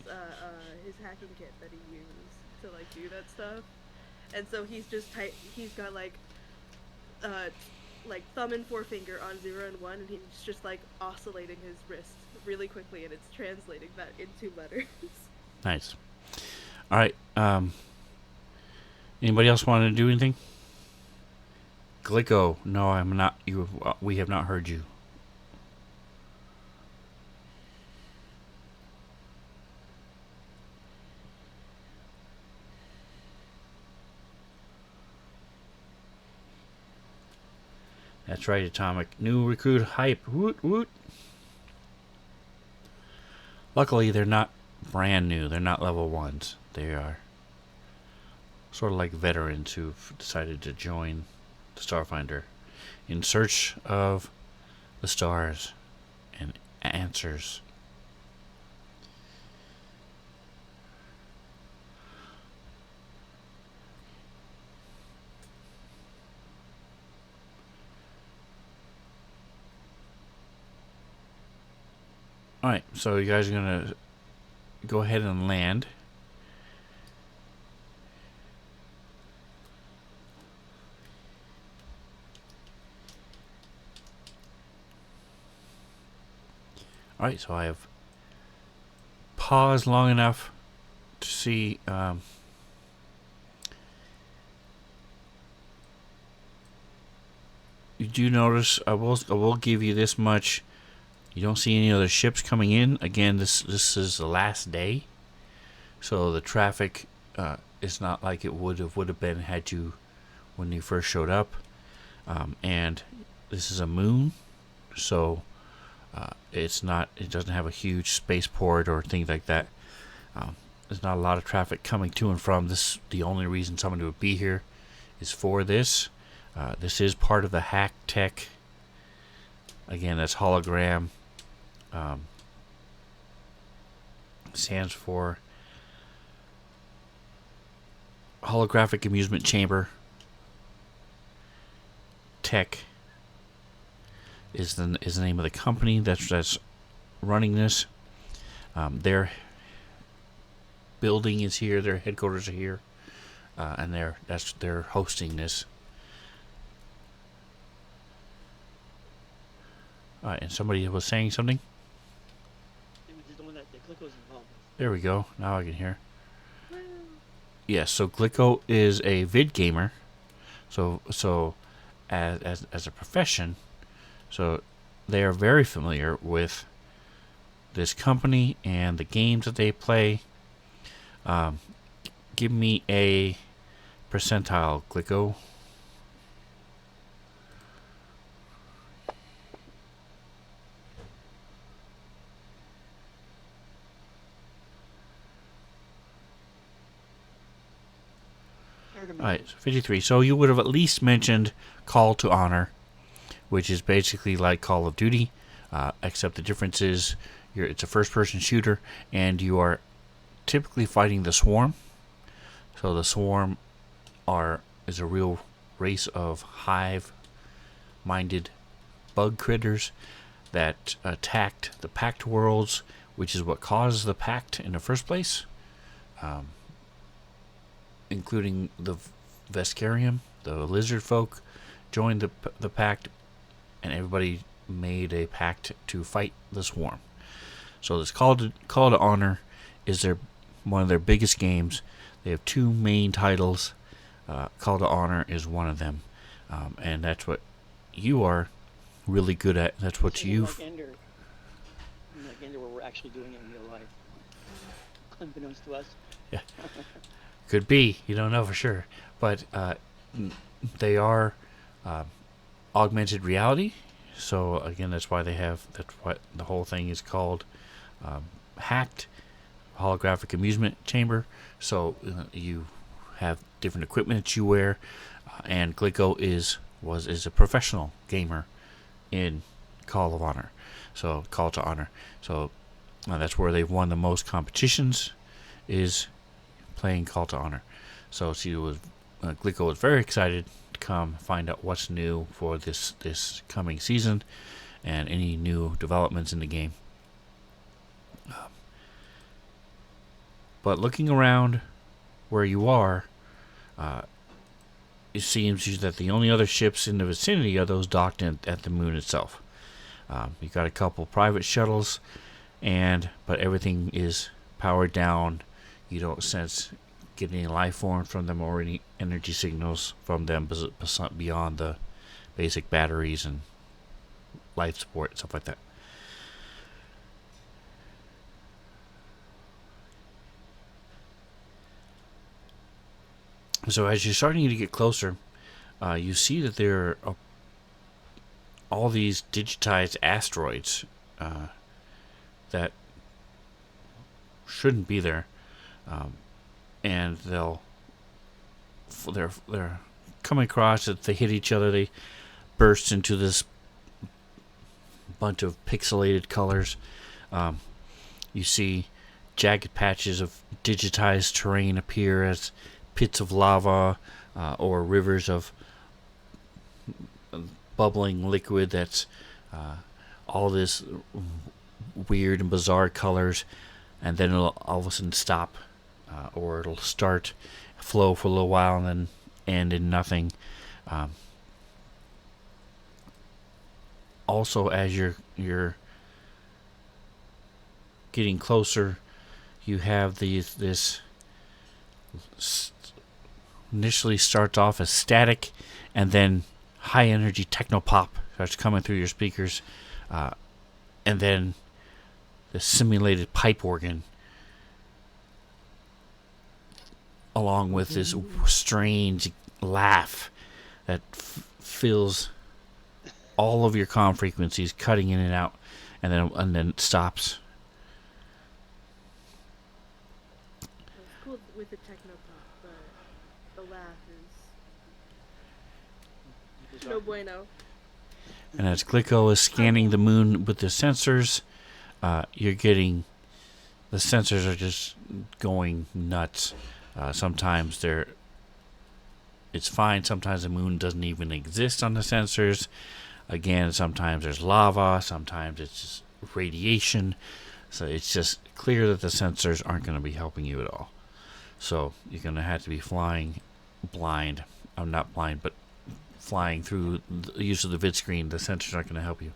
S4: hacking kit that he used to do that stuff. And so he's got thumb and forefinger on 0 and 1, and he's just oscillating his wrist really quickly, and it's translating that into letters.
S2: Nice. All right. Anybody else want to do anything? Glico, no, I'm not. We have not heard you. That's right, Atomic. New recruit hype. Woot woot. Luckily, they're not brand new. They're not level 1s. They are sort of like veterans who've decided to join the Starfinder in search of the stars and answers. Alright, so you guys are going to go ahead and land. Alright, so I have paused long enough to see you do notice, I will give you this much. You don't see any other ships coming in. Again, this is the last day, so the traffic is not like it would have been had you when you first showed up. And this is a moon, so it doesn't have a huge spaceport or things like that. There's not a lot of traffic coming to and from this. The only reason somebody would be here is for this. This is part of the hack tech. Again, that's hologram. Stands for holographic amusement chamber. Tech is the name of the company that's running this. Their building is here. Their headquarters are here, and they're hosting this. All right, and somebody was saying something.
S1: It was the one that the Glicko's involved with.
S2: There we go. Now I can hear. Yes, so Glicko is a vid gamer. So as a profession, so they are very familiar with this company and the games that they play. Give me a percentile, Glicko. Alright, so 53. So you would have at least mentioned Call to Honor, which is basically like Call of Duty, except the difference is it's a first-person shooter, and you are typically fighting the Swarm. So the Swarm is a real race of hive-minded bug critters that attacked the Pact Worlds, which is what caused the Pact in the first place. Including the Vescarium, the lizard folk, joined the pact, and everybody made a pact to fight the Swarm. So this Call to Honor is one of their biggest games. They have two main titles. Call to Honor is one of them, and that's what you are really good at. That's what you've.
S1: Like Ender, where we're actually doing it in real life, unbeknownst to us.
S2: Yeah. Could be, you don't know for sure, but they are augmented reality. So again, that's what the whole thing is called, hacked holographic amusement chamber. So you have different equipment that you wear, and Glicko is a professional gamer in Call to Honor. So that's where they've won the most competitions, is playing Call to Honor. So Glicko was very excited to come find out what's new for this coming season and any new developments in the game. But looking around where you are, it seems that the only other ships in the vicinity are those docked at the moon itself. You've got a couple private shuttles, but everything is powered down. You don't sense getting any life form from them or any energy signals from them beyond the basic batteries and life support and stuff like that. So as you're starting to get closer, you see that there are all these digitized asteroids that shouldn't be there. And they're coming across it. They hit each other. They burst into this bunch of pixelated colors. You see jagged patches of digitized terrain appear as pits of lava or rivers of bubbling liquid that's all this weird and bizarre colors, and then it'll all of a sudden stop. Or it'll start, flow for a little while, and then end in nothing. Also, as you're getting closer, you have this initially starts off as static, and then high energy techno pop starts coming through your speakers, and then the simulated pipe organ, along with this strange laugh that fills all of your comm frequencies, cutting in and out, and then stops.
S4: It's cool with the techno pop, but the laugh is no bueno.
S2: And as Glico is scanning the moon with the sensors, you're getting the sensors are just going nuts. Sometimes it's fine. Sometimes the moon doesn't even exist on the sensors. Again, sometimes there's lava. Sometimes it's just radiation. So it's just clear that the sensors aren't going to be helping you at all. So you're going to have to be flying blind. I'm not blind, but flying through the use of the vid screen. The sensors aren't going to help you.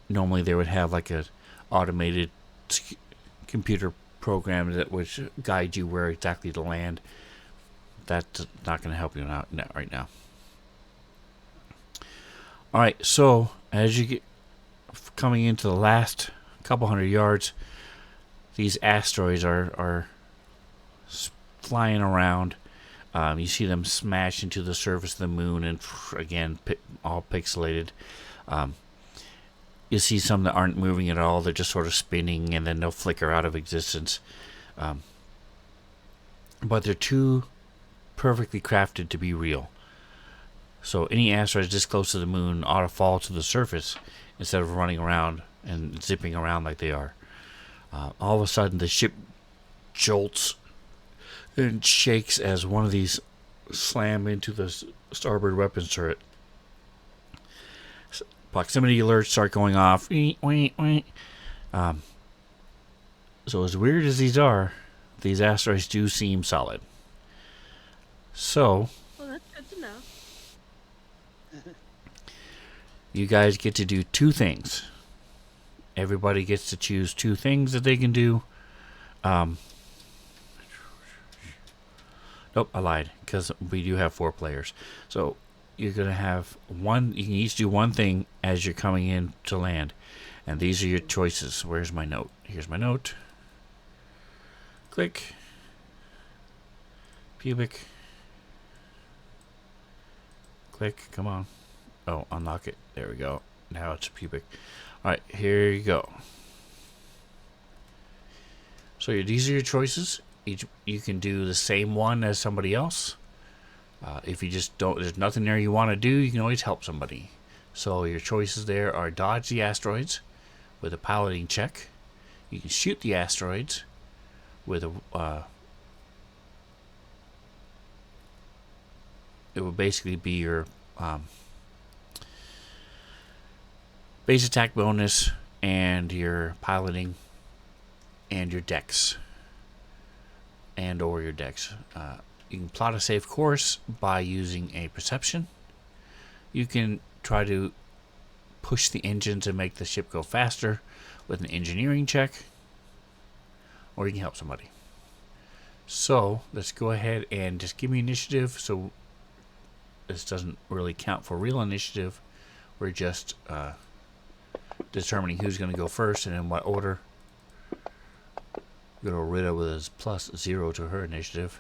S2: Normally they would have like a automated computer program that would guide you where exactly to land. That's not going to help you out right now. All right, so as you get coming into the last couple hundred yards, these asteroids are flying around. You see them smash into the surface of the moon, and again, all pixelated. You see some that aren't moving at all; they're just sort of spinning, and then they'll flicker out of existence. But they're too perfectly crafted to be real. So any asteroids this close to the moon ought to fall to the surface instead of running around and zipping around like they are. All of a sudden, the ship jolts and shakes as one of these slam into the starboard weapons turret. Proximity alerts start going off. So as weird as these are, these asteroids do seem solid. So,
S4: Well, that's good to know.
S2: you guys get to do two things. Everybody gets to choose two things that they can do. Nope, I lied, because we do have 4 players. So you're going to have one, you can each do one thing as you're coming in to land. And these are your choices. Where's my note? Here's my note. Click. Pubic. Click, come on. Oh, unlock it. There we go. Now it's pubic. Alright, here you go. So these are your choices. You can do the same one as somebody else. If you just don't, there's nothing there you want to do, you can always help somebody. So your choices there are dodge the asteroids with a piloting check. You can shoot the asteroids with a it would basically be your base attack bonus and your piloting and your dex or your dex. You can plot a safe course by using a perception. You can try to push the engines and make the ship go faster with an engineering check, or you can help somebody. So let's go ahead and just give me initiative. So this doesn't really count for real initiative. We're just determining who's going to go first and in what order. Go to Rita with his +0 to her initiative.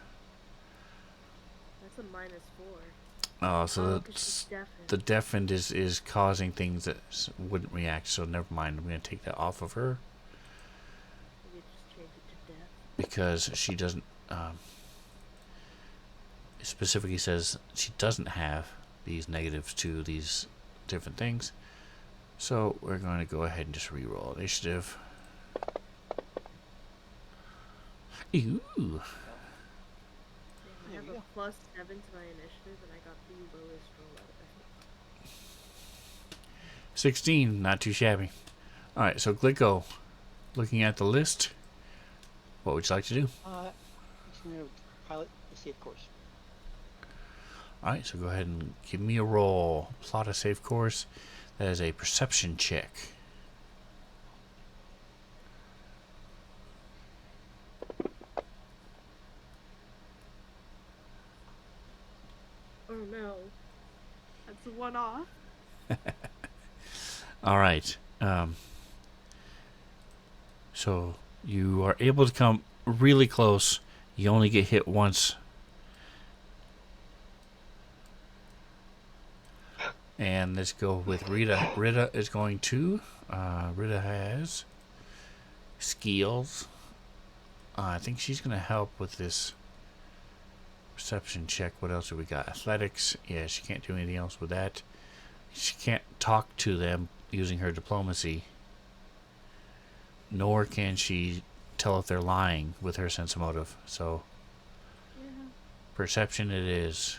S4: That's a -4.
S2: Oh, so
S4: 'cause she's deafened.
S2: the deafened is causing things that wouldn't react. So never mind. I'm going to take that off of her
S4: Maybe just change it to deaf.
S2: because she doesn't. It specifically says she doesn't have these negatives to these different things. So we're going to go ahead and just re-roll initiative. Ooh.
S4: I have a +7 to my initiative, and I got the lowest roll out of it.
S2: 16, not too shabby. Alright, so Glico, looking at the list, what would you like to do?
S6: Just gonna pilot a safe course.
S2: Alright, so go ahead and give me a roll. Plot a safe course. That is a perception check.
S4: one off.
S2: All right. So you are able to come really close. You only get hit once. And let's go with Rita. Rita is going to. Rita has skills. I think she's going to help with this perception check. What else have we got? Athletics. Yeah, she can't do anything else with that. She can't talk to them using her diplomacy. Nor can she tell if they're lying with her sense of motive. So, perception it is.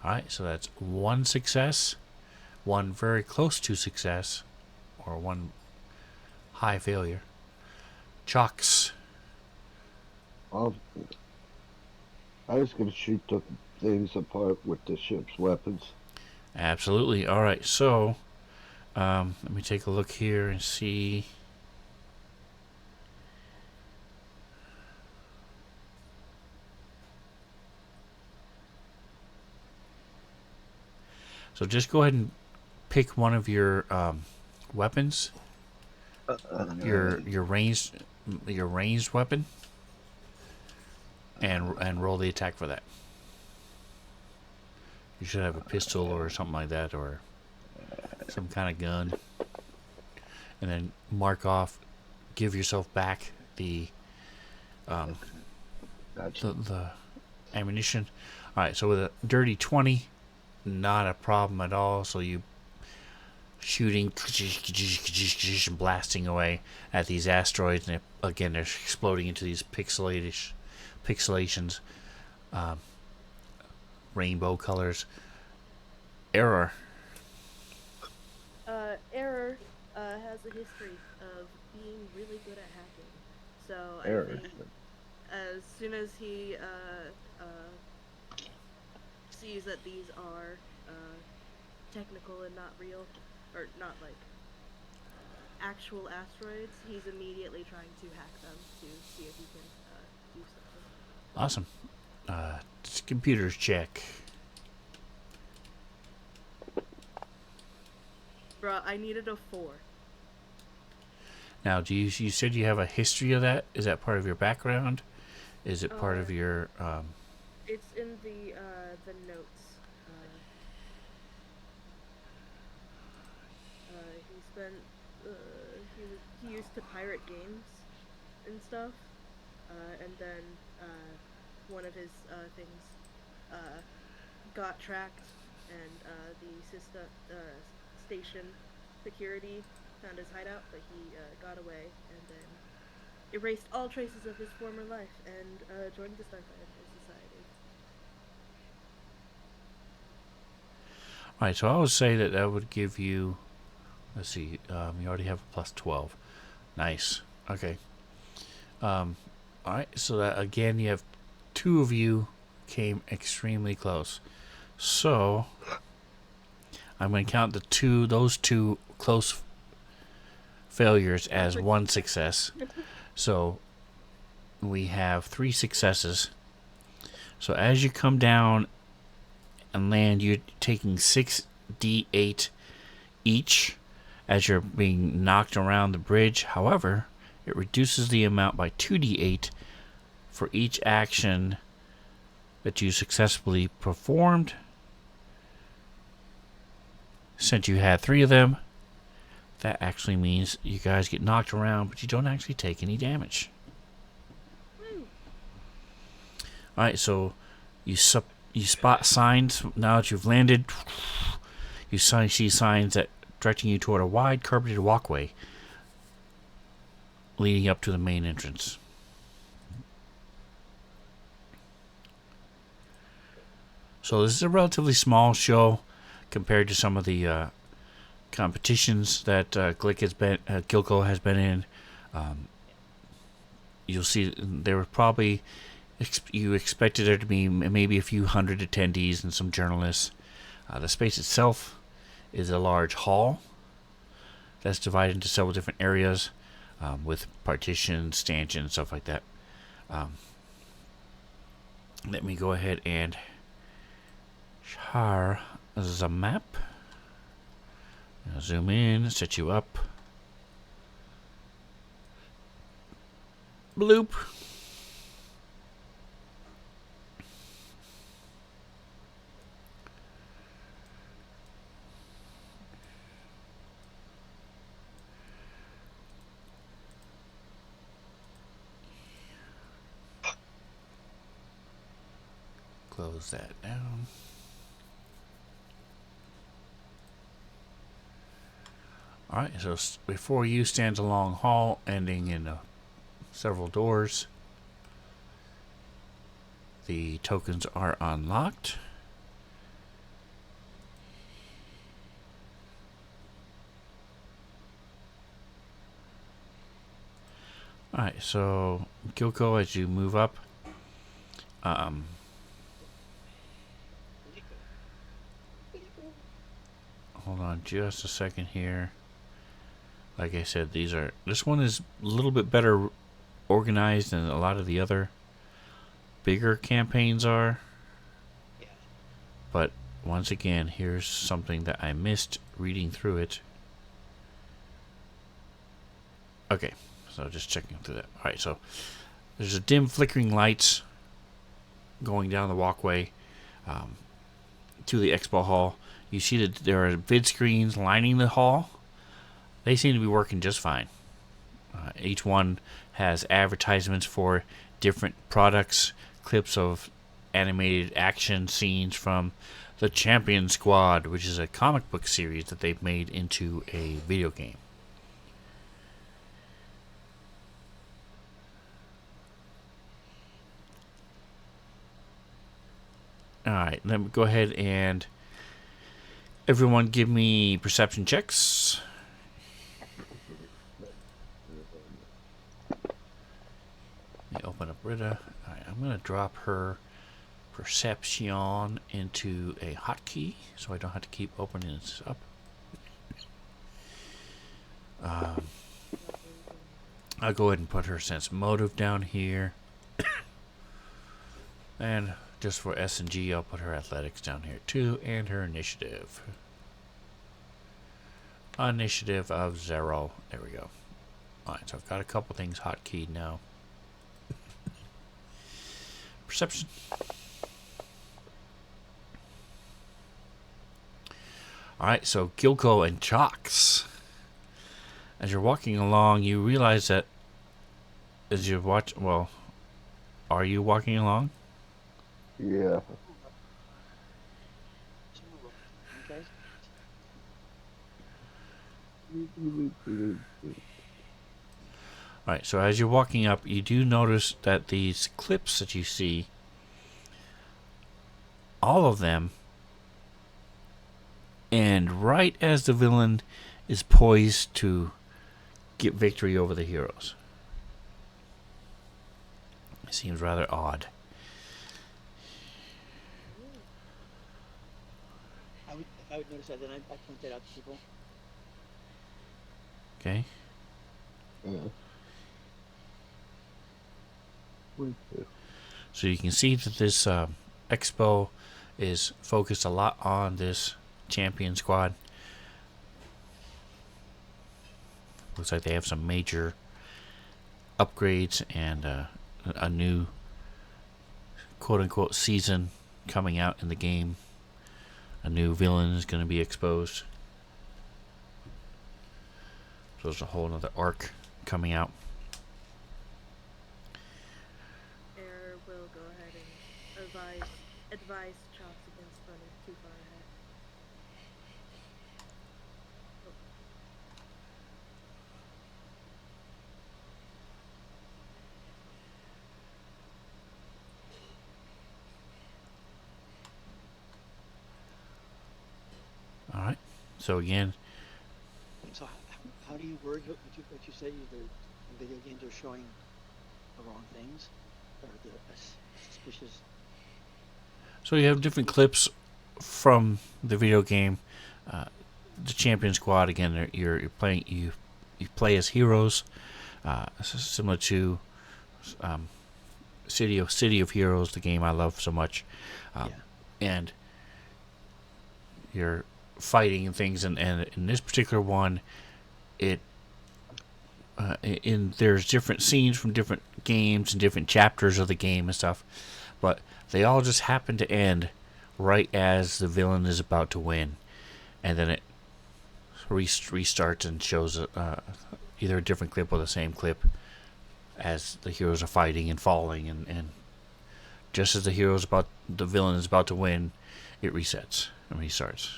S2: Alright, so that's one success, one very close to success, or one high failure. Chalks.
S7: I was going to shoot the things apart with the ship's weapons.
S2: Absolutely. Alright, so let me take a look here and see. So just go ahead and pick one of your weapons. Your ranged weapon, and roll the attack for that. You should have a pistol or something like that, or some kind of gun. And then mark off. Give yourself back the the ammunition. All right. So with a dirty 20. Not a problem at all. So you shooting, blasting away at these asteroids, and again they're exploding into these pixelations, rainbow colors. Error.
S4: Error has a history of being really good at hacking. So
S7: Error.
S4: I think as soon as he sees that these are technical and not real, or not like actual asteroids, he's immediately trying to hack them to see if he can do something.
S2: Awesome. Computers check.
S4: Bruh, I needed a 4.
S2: Now, you said you have a history of that? Is that part of your background? Is it part of your
S4: It's in the notes. He spent he used to pirate games and stuff, and then one of his things got tracked, and the station security found his hideout, but he got away and then erased all traces of his former life and joined the Starfinder Society.
S2: Alright, so I would say that would give you, let's see, you already have a plus 12. Nice. Okay. Alright, so that again, you have 2 of you came extremely close. So, I'm going to count those two close failures as one success. So, we have 3 successes. So, as you come down and land, you're taking 6d8 each as you're being knocked around the bridge. However, it reduces the amount by 2d8 for each action that you successfully performed. Since you had 3 of them, that actually means you guys get knocked around, but you don't actually take any damage. Alright, so you spot signs now that you've landed. You see signs that directing you toward a wide carpeted walkway leading up to the main entrance. So this is a relatively small compared to some of the competitions that Gilco has been in. You'll see there were probably you expected there to be maybe a few hundred attendees and some journalists. The space itself is a large hall that's divided into several different areas with partitions, stanchions, stuff like that. let me go ahead and share the map. Now zoom in, set you up. Bloop. Close that down. Alright, so before you stands a long hall ending in several doors. The tokens are unlocked. Alright, so Gyoko, as you move up, hold on just a second here. Like I said, this one is a little bit better organized than a lot of the other bigger campaigns are.
S6: Yeah.
S2: But once again, here's something that I missed reading through it. Okay, so just checking through that. Alright, so there's a dim flickering lights going down the walkway to the expo hall. You see that there are vid screens lining the hall. They seem to be working just fine. Each one has advertisements for different products, clips of animated action scenes from the Champion Squad, which is a comic book series that they've made into a video game. Alright, let me go ahead and everyone give me perception checks. Let me open up Rita. Alright, I'm going to drop her perception into a hotkey so I don't have to keep opening this up. I'll go ahead and put her sense motive down here. And just for S&G, I'll put her athletics down here too, and her initiative. Initiative of 0. There we go. Alright, so I've got a couple things hotkeyed now. Perception. Alright, so Gilko and Chox. As you're walking along, you realize that as you watch, well, are you walking along?
S7: Yeah.
S6: Okay.
S2: Alright, so as you're walking up, you do notice that these clips that you see, all of them, and right as the villain is poised to get victory over the heroes. It seems rather odd.
S6: I would notice that, then I point that out to people.
S2: Okay? So you can see that this expo is focused a lot on this champion squad. Looks like they have some major upgrades and a new quote-unquote season coming out in the game. A new villain is going to be exposed. So there's a whole other arc coming out.
S4: Air will go ahead and advise Chops against running too far ahead.
S2: All right. So again,
S6: So how do you word what you say? The video games are showing the wrong things, or the suspicious.
S2: so you have different clips from the video game. The Champion Squad again. You're playing. You play as heroes, similar to City of Heroes, the game I love so much, and you're fighting and things, and in this particular one, there's different scenes from different games and different chapters of the game and stuff, but they all just happen to end right as the villain is about to win, and then it restarts and shows either a different clip or the same clip as the heroes are fighting and falling, and just as the villain is about to win, it resets and restarts.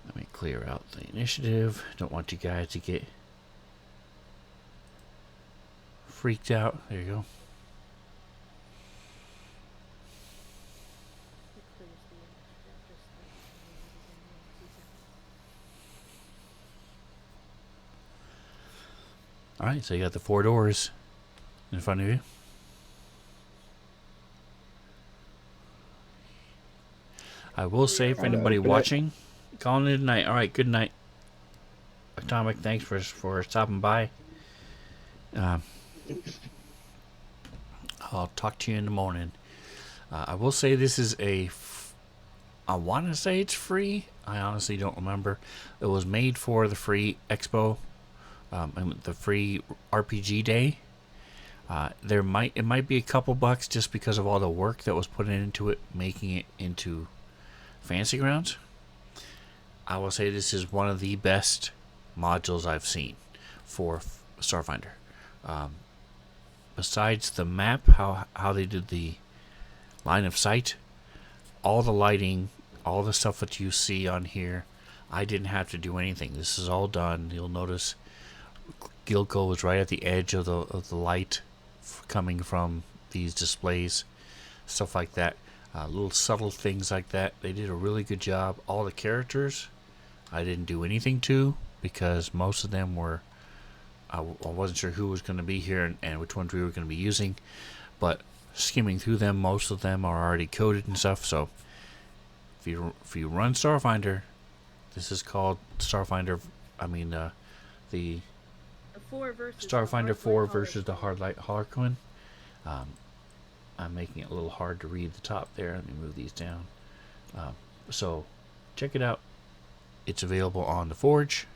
S2: Let me clear out the initiative. Don't want you guys to get freaked out. There you go. Alright, so you got the 4 doors in front of you. I will say for anybody watching, calling it a night. Alright, good night. Atomic, thanks for stopping by. I'll talk to you in the morning. I will say this is I want to say it's free. I honestly don't remember. It was made for the free expo. And the free RPG day. It might be a couple bucks just because of all the work that was put into it, making it into Fantasy Grounds. I will say this is one of the best modules I've seen for Starfinder. Besides the map, how they did the line of sight, all the lighting, all the stuff that you see on here, I didn't have to do anything. This is all done. You'll notice Gilco was right at the edge of the light coming from these displays, stuff like that. Little subtle things like that. They did a really good job. All the characters, I didn't do anything to, because most of them were, I wasn't sure who was going to be here and which ones we were going to be using, but skimming through them, most of them are already coded and stuff. So if you run Starfinder, this is called Starfinder. I mean the Starfinder 4 versus the Hardlight Harlequin. I'm making it a little hard to read the top there. Let me move these down. So check it out. It's available on the Forge.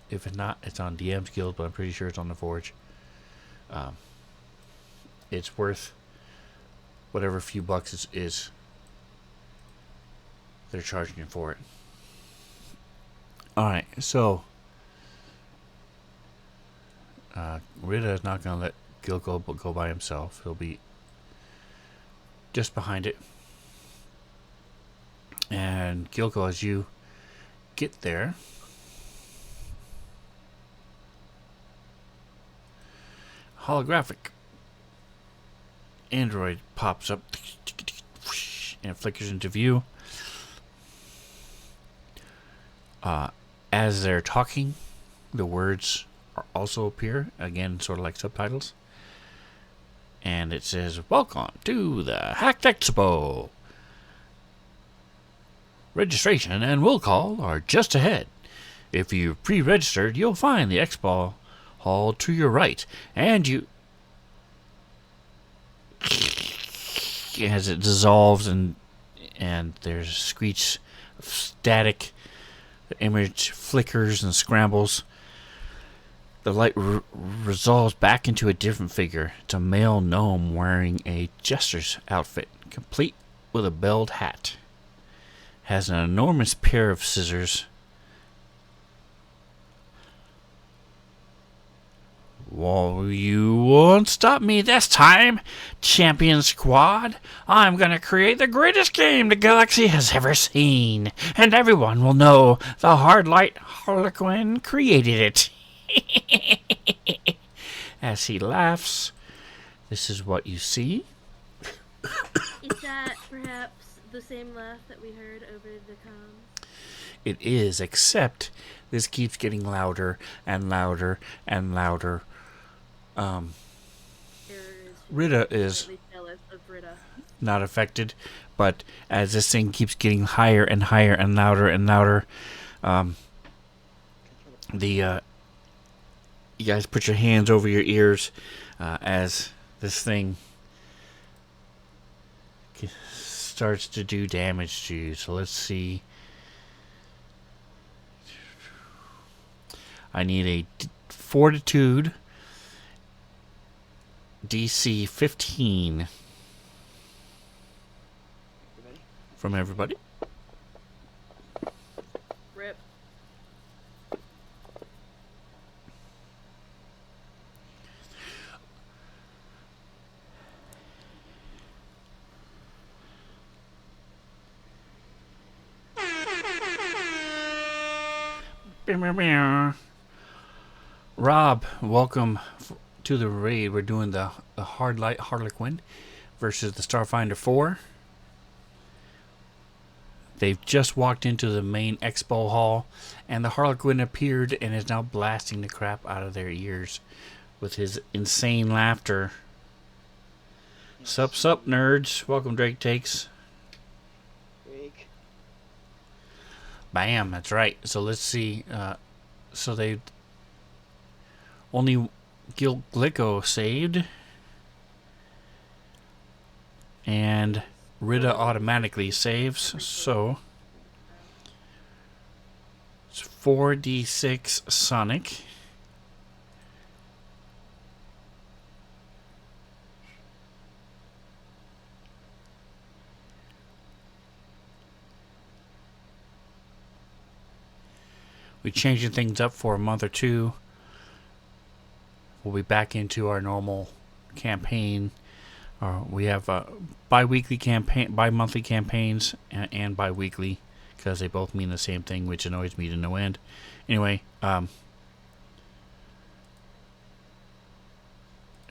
S2: If it's not, it's on DM's Guild, but I'm pretty sure it's on the Forge. It's worth whatever few bucks is they're charging you for it. Alright, so Rita is not going to let Gilco go by himself. He'll be just behind it. And Gilco, as you get there, holographic android pops up and flickers into view. As they're talking, the words also appear, again, sort of like subtitles. And it says, "Welcome to the Hacked Expo. Registration and will call are just ahead. If you've pre-registered, you'll find the expo hall to your right, and you..." As it dissolves and there's a screech of static, the image flickers and scrambles. The light resolves back into a different figure. It's a male gnome wearing a jester's outfit, complete with a belled hat. Has an enormous pair of scissors. Well, you won't stop me this time, Champion Squad. I'm gonna create the greatest game the galaxy has ever seen, and everyone will know the Hardlight Harlequin created it. As he laughs, this is what you see.
S4: Is that perhaps the same laugh that we heard over the comms?
S2: It is, except this keeps getting louder and louder and louder. Rita is not affected, but as this thing keeps getting higher and higher and louder and louder, the you guys put your hands over your ears as this thing starts to do damage to you. So let's see. I need a Fortitude DC 15
S6: Everybody?
S2: from everybody.
S4: Rip.
S2: Rob, welcome to the raid. We're doing the Hardlight Harlequin versus the Starfinder 4. They've just walked into the main expo hall, and the Harlequin appeared and is now blasting the crap out of their ears with his insane laughter. Sup, nerds. Welcome, Drake Takes.
S6: Drake.
S2: Bam, that's right. So let's see. So they only Glico saved, and Rita automatically saves. So it's 4d6 Sonic. We're changing things up for a month or two. We'll be back into our normal campaign. We have bi-monthly campaigns and bi-weekly, because they both mean the same thing, which annoys me to no end. Anyway, here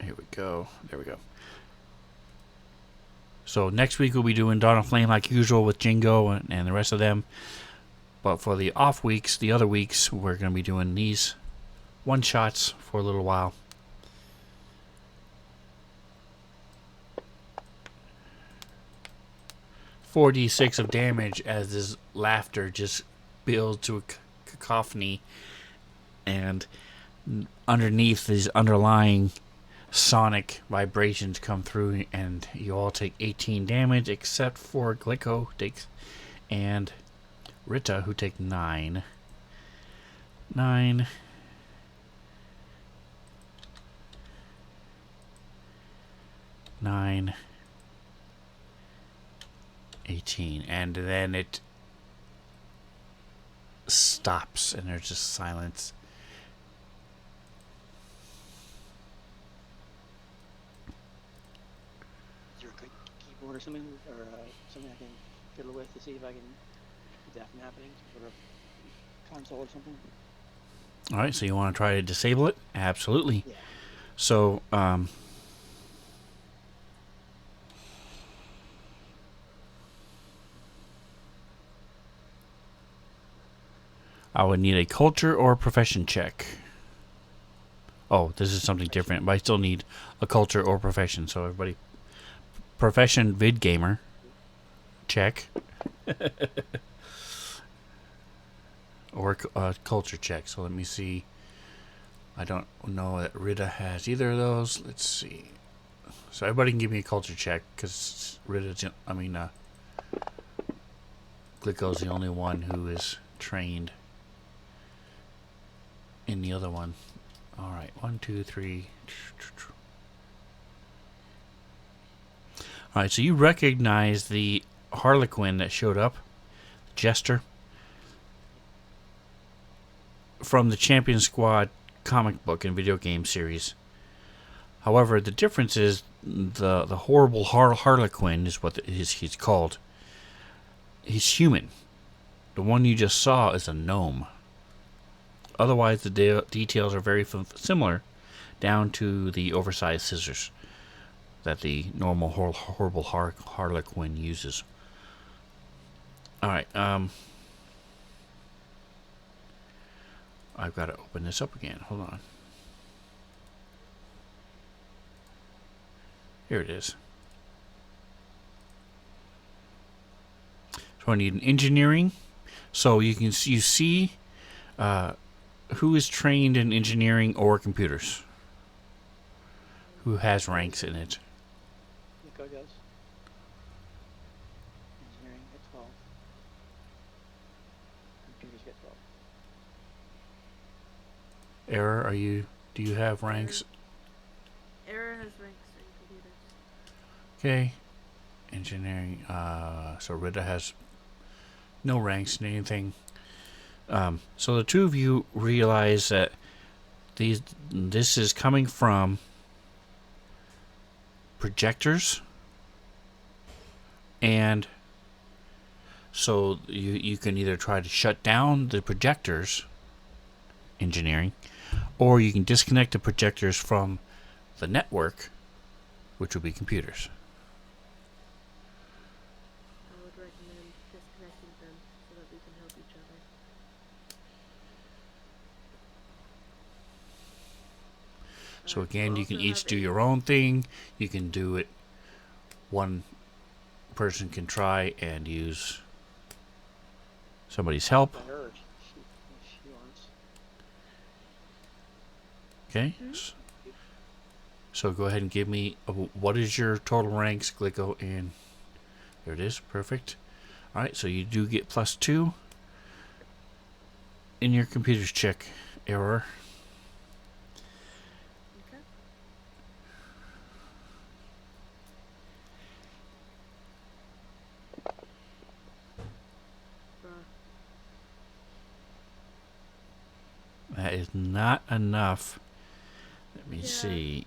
S2: we go. There we go. So next week we'll be doing Dawn of Flame like usual with Jingo and the rest of them. But for the off weeks, the other weeks, we're going to be doing these one-shots for a little while. $4d6 of damage as this laughter just builds to a cacophony, and underneath these underlying sonic vibrations come through, and you all take 18 damage except for Glico takes and Rita, who take 9. 9. 9. 18. And then it stops, and there's just silence.
S6: Is there a good keyboard or something, or something I can fiddle with to see if I can keep that from happening? Some sort of console or something?
S2: Alright, so you want to try to disable it? Absolutely.
S6: Yeah.
S2: So, I would need a culture or profession check. Oh, this is something different, but I still need a culture or profession. So everybody, profession vid gamer, check, or culture check. So let me see. I don't know that Rita has either of those. Let's see. So everybody can give me a culture check, because Rita's, Glico's the only one who is trained in the other one. All right, 1, 2, 3. All right, so you recognize the Harlequin that showed up, Jester, from the Champion Squad comic book and video game series. However, the difference is the horrible Harlequin is what he's called. He's human. The one you just saw is a gnome. Otherwise, the details are very similar, down to the oversized scissors that the normal horrible Harlequin uses. Alright, I've got to open this up again. Hold on. Here it is. So I need an engineering. So you see who is trained in engineering or computers? Who has ranks in it?
S6: Nico does. Engineering at 12. Computers get 12.
S2: Error, do you have ranks?
S4: Error has ranks in computers.
S2: Okay. Engineering, so Rita has no ranks in anything. So the two of you realize that this is coming from projectors, and so you can either try to shut down the projectors, engineering, or you can disconnect the projectors from the network, which would be computers.
S4: I would recommend disconnecting them so that we can help each other.
S2: So
S4: You
S2: again, you can
S4: also
S2: each
S4: have
S2: do
S4: a-
S2: your own thing. You can do it. One person can try and use somebody's help.
S6: Let her, if she wants.
S2: Okay. So go ahead and give me what is your total ranks, Glico, and there it is. Perfect. All right. So you do get +2 in your computer's check. Error.
S4: Okay.
S2: That is not enough. Let me
S4: Yeah.
S2: see.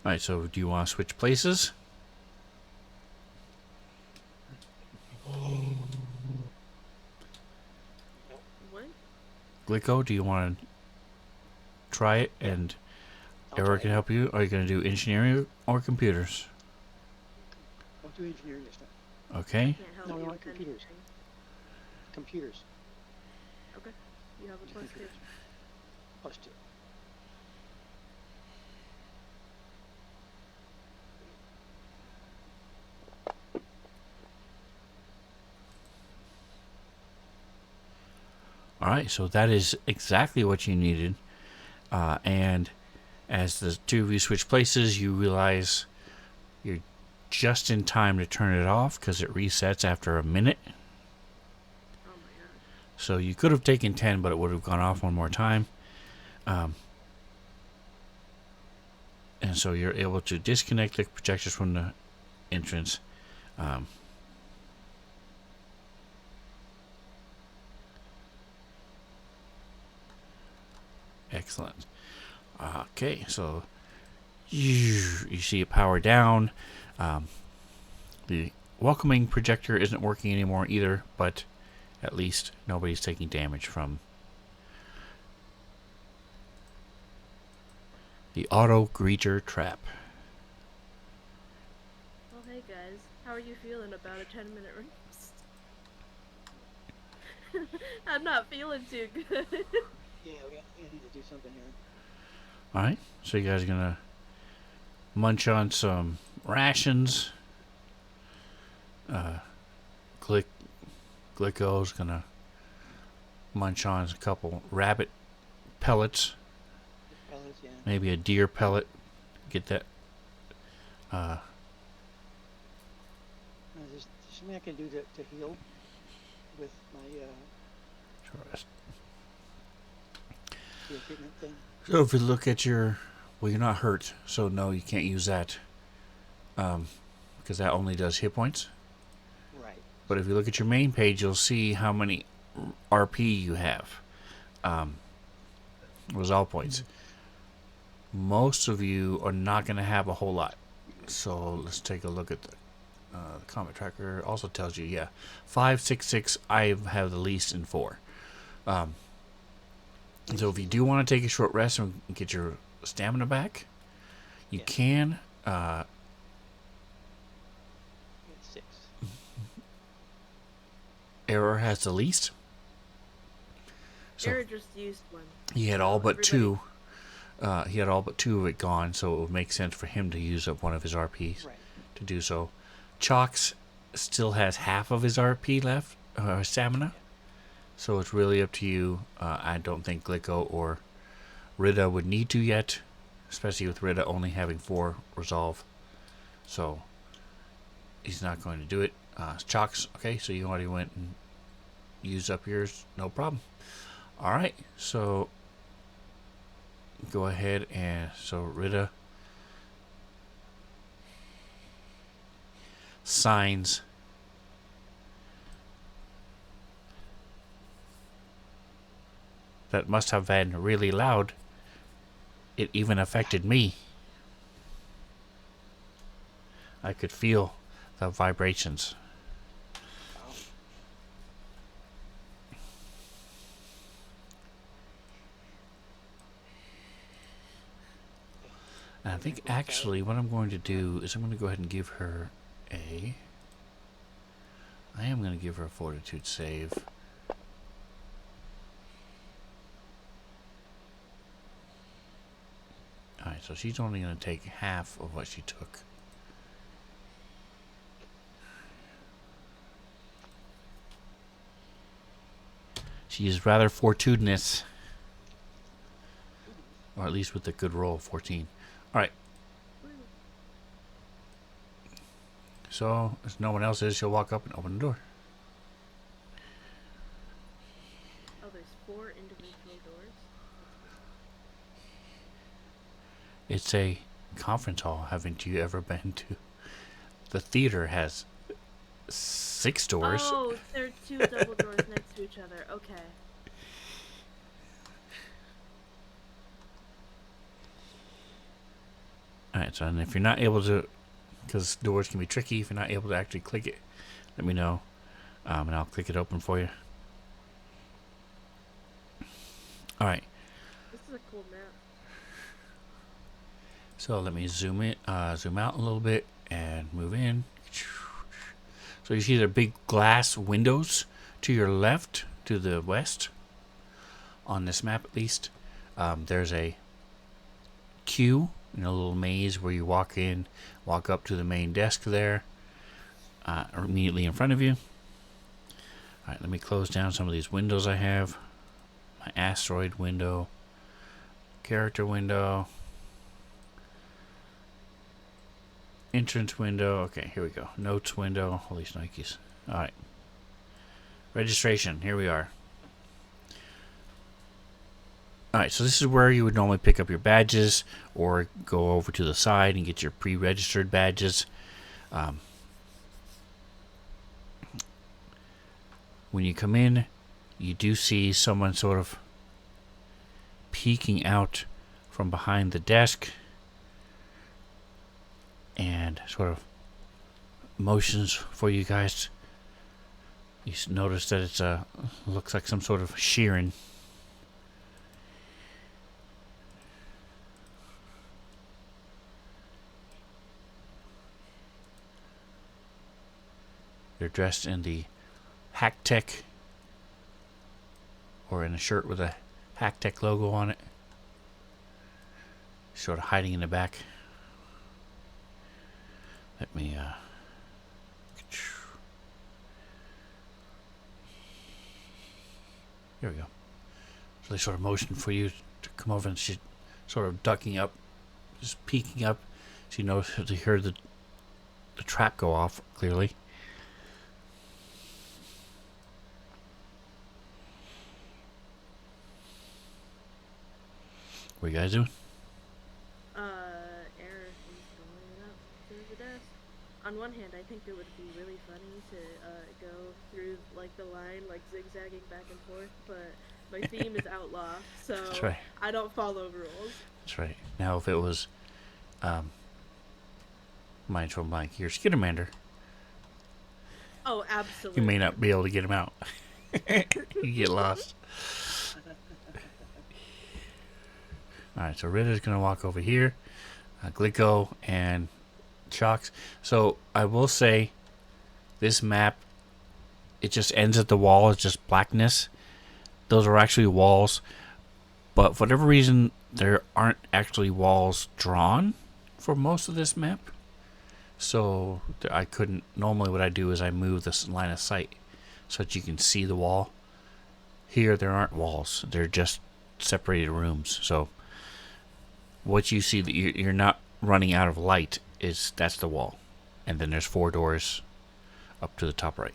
S2: All right, so do you want to switch places?
S4: What?
S2: Glico, do you want to try it and
S6: I'll
S2: Error
S6: try
S2: can
S6: it.
S2: help you? Are you going to do engineering or computers?
S6: I'll do engineering this time.
S2: Okay.
S4: Can't help
S6: No, we
S4: you
S6: want
S4: with
S6: computers.
S4: anything.
S6: Computers.
S4: Okay. You have a +2.
S6: Computers. +2.
S2: All right, so that is exactly what you needed. And as the two of you switch places, you realize you're just in time to turn it off because it resets after a minute.
S4: Oh my god.
S2: So you could have taken 10, but it would have gone off one more time. And so you're able to disconnect the projectors from the entrance. Excellent. Okay, so you see it power down. The welcoming projector isn't working anymore either, but at least nobody's taking damage from the auto greeter trap.
S4: Well, hey guys, how are you feeling about a 10-minute rest? I'm not feeling too good.
S6: Yeah, we need to do something here.
S2: All right, so you guys are gonna munch on some rations. Glico's gonna munch on a couple rabbit pellets,
S6: Pellets, yeah.
S2: maybe a deer pellet. Get that.
S6: There's something I can do to heal with my heal treatment thing.
S2: So if you look at your, well, you're not hurt, so no, you can't use that, because that only does hit points.
S6: Right.
S2: But if you look at your main page, you'll see how many RP you have. Resolve points. Most of you are not going to have a whole lot. So let's take a look at the combat tracker. Also tells you, yeah, 5, 6, 6. I have the least in 4. So if you do want to take a short rest and get your stamina back, you can.
S6: Get 6.
S2: Error has the least. So
S4: Jared just used one.
S2: he had all but
S4: Everybody-
S2: 2. he had all but 2 of it gone, so it would make sense for him to use up one of his RPs
S6: Right.
S2: to do so. Chalks still has half of his RP left, stamina. So it's really up to you. I don't think Glicko or Rita would need to yet, especially with Rita only having 4 resolve. So he's not going to do it. Chalks, okay, so you already went and used up yours, no problem. Alright, so go ahead and so Rita signs that must have been really loud. It even affected me. I could feel the vibrations.
S6: Wow.
S2: And I think actually what I'm going to do is I'm going to go ahead and give her I am going to give her a fortitude save. Alright, so she's only going to take half of what she took. She is rather fortuitous. Or at least with a good roll, 14. Alright. So, if no one else is, she'll walk up and open the door.
S4: Oh, there's 4 individual doors.
S2: It's a conference hall. Haven't you ever been to? The theater has 6 doors.
S4: Oh, there are 2 double doors next to each other. Okay.
S2: Alright, so and if you're not able to, because doors can be tricky, if you're not able to actually click it, let me know, and I'll click it open for you. Alright,
S4: This is a cool map.
S2: so let me zoom out a little bit and move in. So you see the big glass windows to your left, to the west, on this map at least. There's a queue in a little maze where you walk up to the main desk there, immediately in front of you. Alright, let me close down some of these windows I have. My asteroid window, character window, entrance window. Okay, here we go. Notes window. Holy Nikes. Alright. Registration. Here we are. Alright, so this is where you would normally pick up your badges or go over to the side and get your pre-registered badges. When you come in, you do see someone sort of peeking out from behind the desk and sort of motions for you guys. You notice that it's looks like some sort of shearing. They're dressed in the Hack Tech, or in a shirt with a Hack Tech logo on it. Sort of hiding in the back. Let me here we go. So they sort of motion for you to come over, and she's sort of ducking up, just peeking up. She knows to hear the trap go off clearly. What are you guys doing?
S4: Eric is going up to the desk. On one hand, I think it would be really funny to go through like the line, like zigzagging back and forth, but my theme is outlaw, so
S2: That's right.
S4: I don't follow rules.
S2: That's right. Now, if it was, mindful Mike, you're Skittermander,
S4: Oh, absolutely.
S2: you may not be able to get him out. You get lost. Alright, so Rita's going to walk over here. Glicko and Chalks. So, I will say, this map, it just ends at the wall. It's just blackness. Those are actually walls. But for whatever reason, there aren't actually walls drawn for most of this map. So I couldn't. Normally, what I do is I move this line of sight so that you can see the wall. Here, there aren't walls. They're just separated rooms. So what you see that you're not running out of light that's the wall, and then there's 4 doors up to the top right.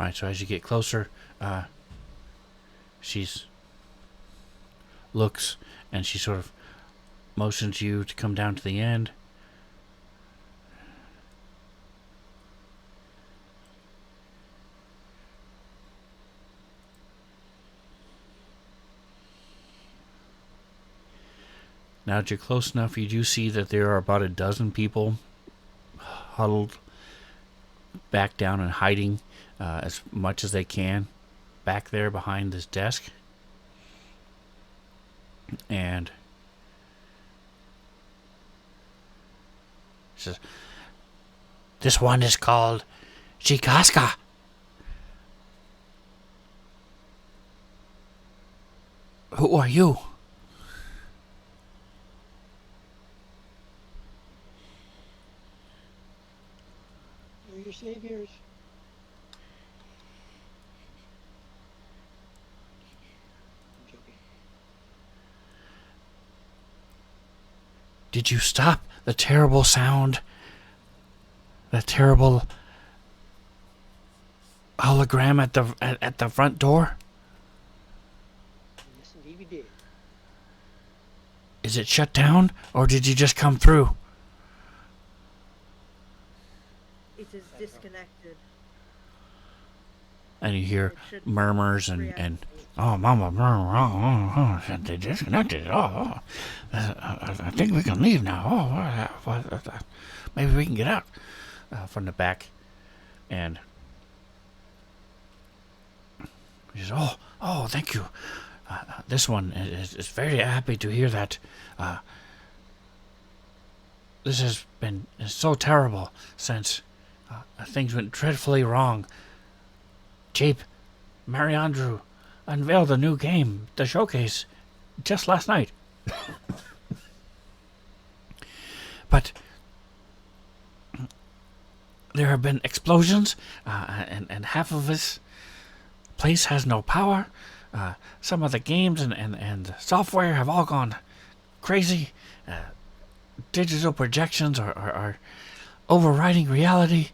S2: Alright, so as you get closer, she's looks and she sort of motions you to come down to the end. Now that you're close enough, you do see that there are about a dozen people huddled back down and hiding as much as they can back there behind this desk. And she says, "This one is called Chikaska." "Who are you?"
S6: We're your saviors. I'm joking.
S2: "Did you stop the terrible sound? The terrible hologram at the front door?
S6: Yes, indeed we did.
S2: Is it shut down, or did you just come through?"
S4: It is disconnected.
S2: And you hear
S4: It should
S2: murmurs and
S4: reactivate.
S2: "Oh, Mama, they disconnected. I think we can leave now. Maybe we can get out from the back." And he says, "Oh, thank you. This one is very happy to hear that. This has been so terrible since things went dreadfully wrong. Jape, Mary Andrew unveiled a new game, the showcase, just last night. But there have been explosions, and half of this place has no power. Some of the games and software have all gone crazy. Digital projections are overriding reality.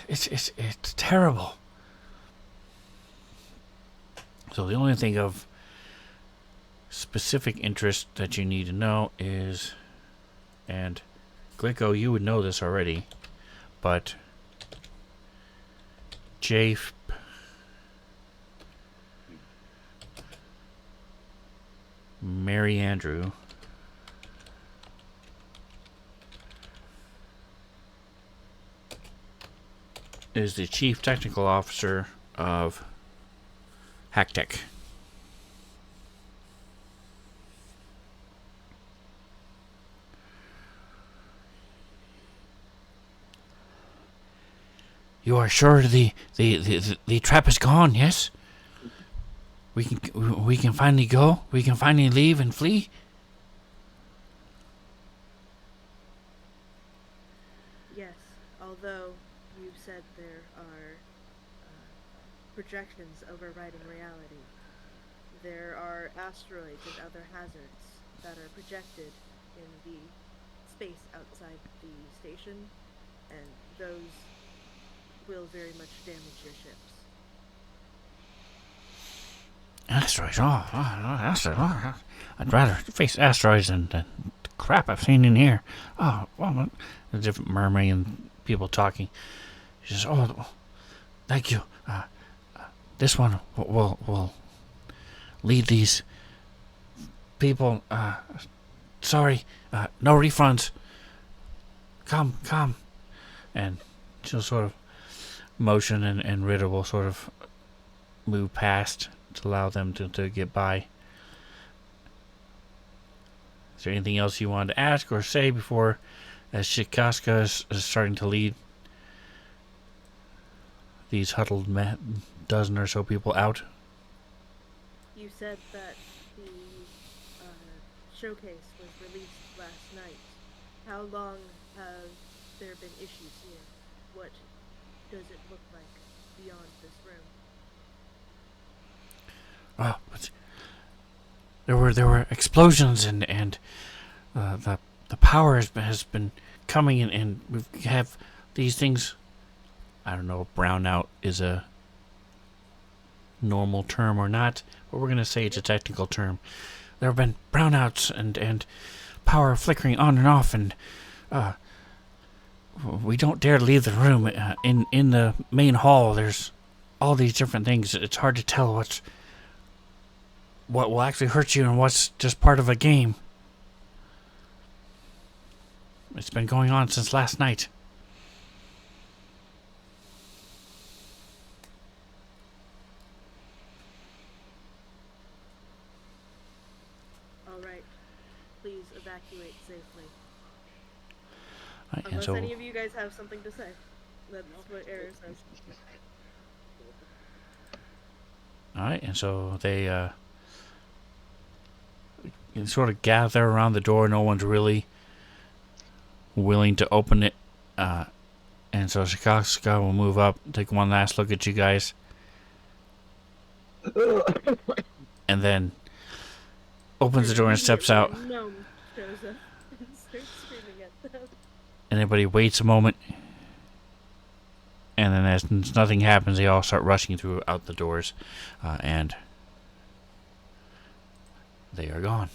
S2: It's terrible." So the only thing of specific interest that you need to know is, and Glico, you would know this already, but Jafe, Mary Andrew, is the Chief Technical Officer of HackTech. You are sure the trap is gone? Yes. We can finally go. We can finally leave and flee.
S4: Yes, although you said there are projections overriding reality. There are asteroids and other hazards that are projected in the space outside the station, and those will very much damage your ships.
S2: Asteroids. Asteroids. I'd rather face asteroids than the crap I've seen in here. Well, the different mermaid people talking. She says, "Oh, thank you. This one will lead these people. Sorry, no refunds. Come." And she'll sort of motion, and Ritter will sort of move past to allow them to get by. Is there anything else you wanted to ask or say before, as Shikaska is starting to lead these huddled dozen or so people out?
S4: You said that the showcase was released last night. How long have there been issues here? What does it look like beyond this room?
S2: Oh, but there were explosions and the power has been coming and we have these things. I don't know if brownout is a normal term or not, but we're gonna say it's a technical term. There have been brownouts and power flickering on and off, and we don't dare leave the room. In the main hall, there's all these different things. It's hard to tell what will actually hurt you and what's just part of a game. It's been going on since last night.
S4: All right. Please evacuate safely.
S2: Right, and
S4: Unless
S2: so,
S4: any of you guys have something to say. That's what Error says.
S2: all right, and so they sort of gather around the door. No one's really willing to open it, and so Shikaska will move up, take one last look at you guys, and then opens the door and steps out.
S4: A gnome shows up and starts screaming at them.
S2: And everybody waits a moment, and then as nothing happens, they all start rushing out the doors, and they are gone.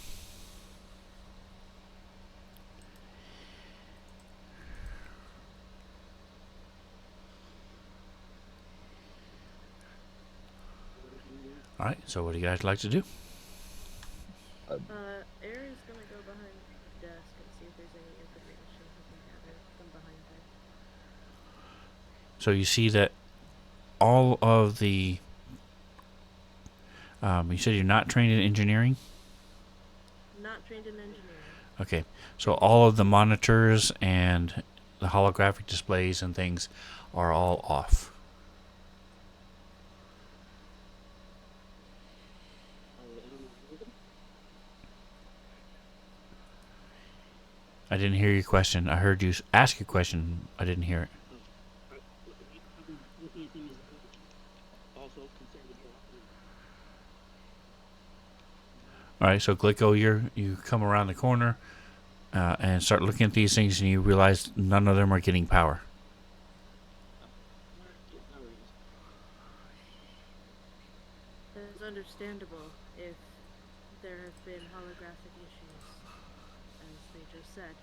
S2: All right, so what do you guys like to do?
S4: Air is gonna go behind the desk and see if there's any information he can gather from behind there.
S2: So you see that all of the you said you're not trained in engineering?
S4: Not trained in engineering.
S2: Okay, so all of the monitors and the holographic displays and things are all off. I didn't hear your question. I heard you ask a question. I didn't hear it. All right, so Glicko, you come around the corner and start looking at these things, and you realize none of them are getting power.
S4: It's understandable if there have been holographic issues, as they just said.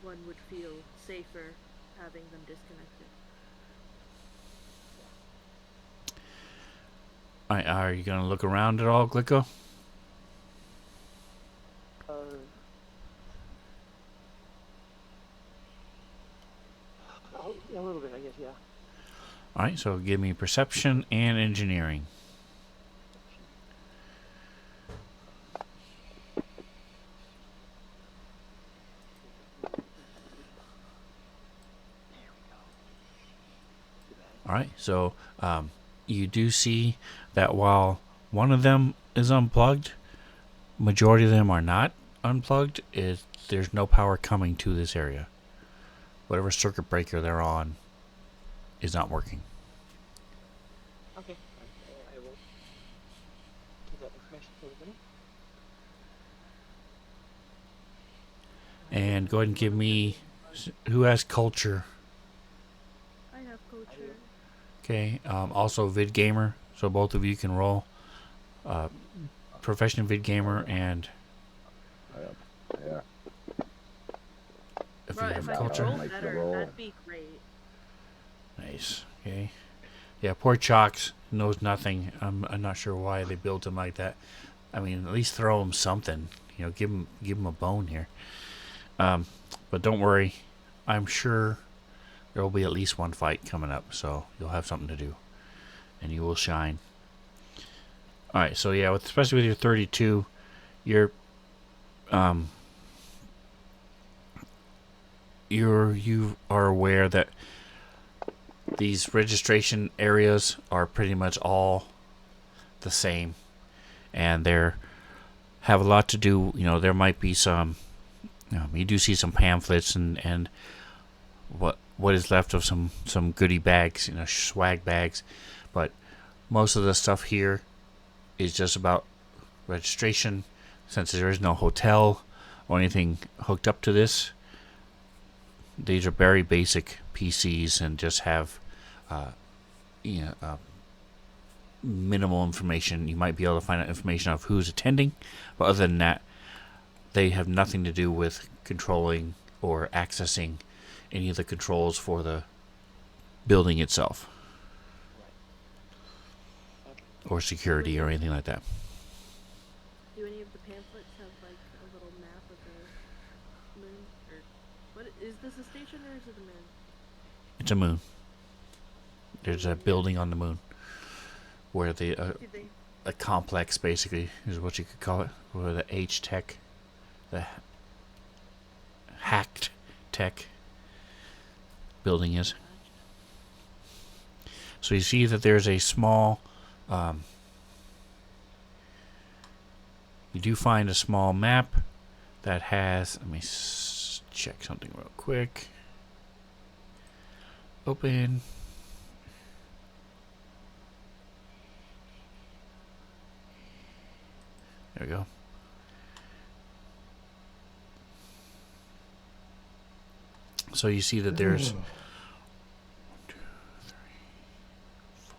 S4: One would feel safer having them disconnected.
S2: All right, are you going to look around at all, Glicko?
S6: A little bit, I guess, yeah.
S2: All right, so give me perception and engineering. All right, so you do see that while one of them is unplugged, majority of them are not unplugged. There's no power coming to this area. Whatever circuit breaker they're on is not working.
S6: Okay. I will give that information to everybody.
S2: And go ahead and give me who has culture.
S4: I have culture.
S2: Okay. Also vid gamer, so both of you can roll. Professional vid gamer and
S7: Yeah.
S2: if
S4: Bro,
S2: you
S4: if
S2: have
S4: I could
S2: culture.
S4: roll
S7: Like the
S4: better,
S7: roll.
S4: that'd be great.
S2: Nice. Okay. Yeah, poor Chalks knows nothing. I'm not sure why they built him like that. I mean, at least throw him something. You know, give him a bone here. But don't worry. I'm sure there will be at least one fight coming up, so you'll have something to do, and you will shine. All right, so yeah, especially with your 32, you're you are aware that these registration areas are pretty much all the same, and they're have a lot to do. There might be some. You do see some pamphlets and what is left of some goodie bags, swag bags, but most of the stuff here is just about registration. Since there is no hotel or anything hooked up to this, these are very basic PCs and just have minimal information. You might be able to find out information of who's attending, but other than that, they have nothing to do with controlling or accessing any of the controls for the building itself, or security or anything like that.
S4: Do any of the pamphlets have like a little map of the moon? Or what is this, a station or is it a moon?
S2: It's a moon. There's a building on the moon where a complex basically is what you could call it, where the H-Tech, the hacked tech building is. So you see that there's a small you do find a small map that has, let me check something real quick. Open. There we go. So you see that there's 1, 2, 3, 4,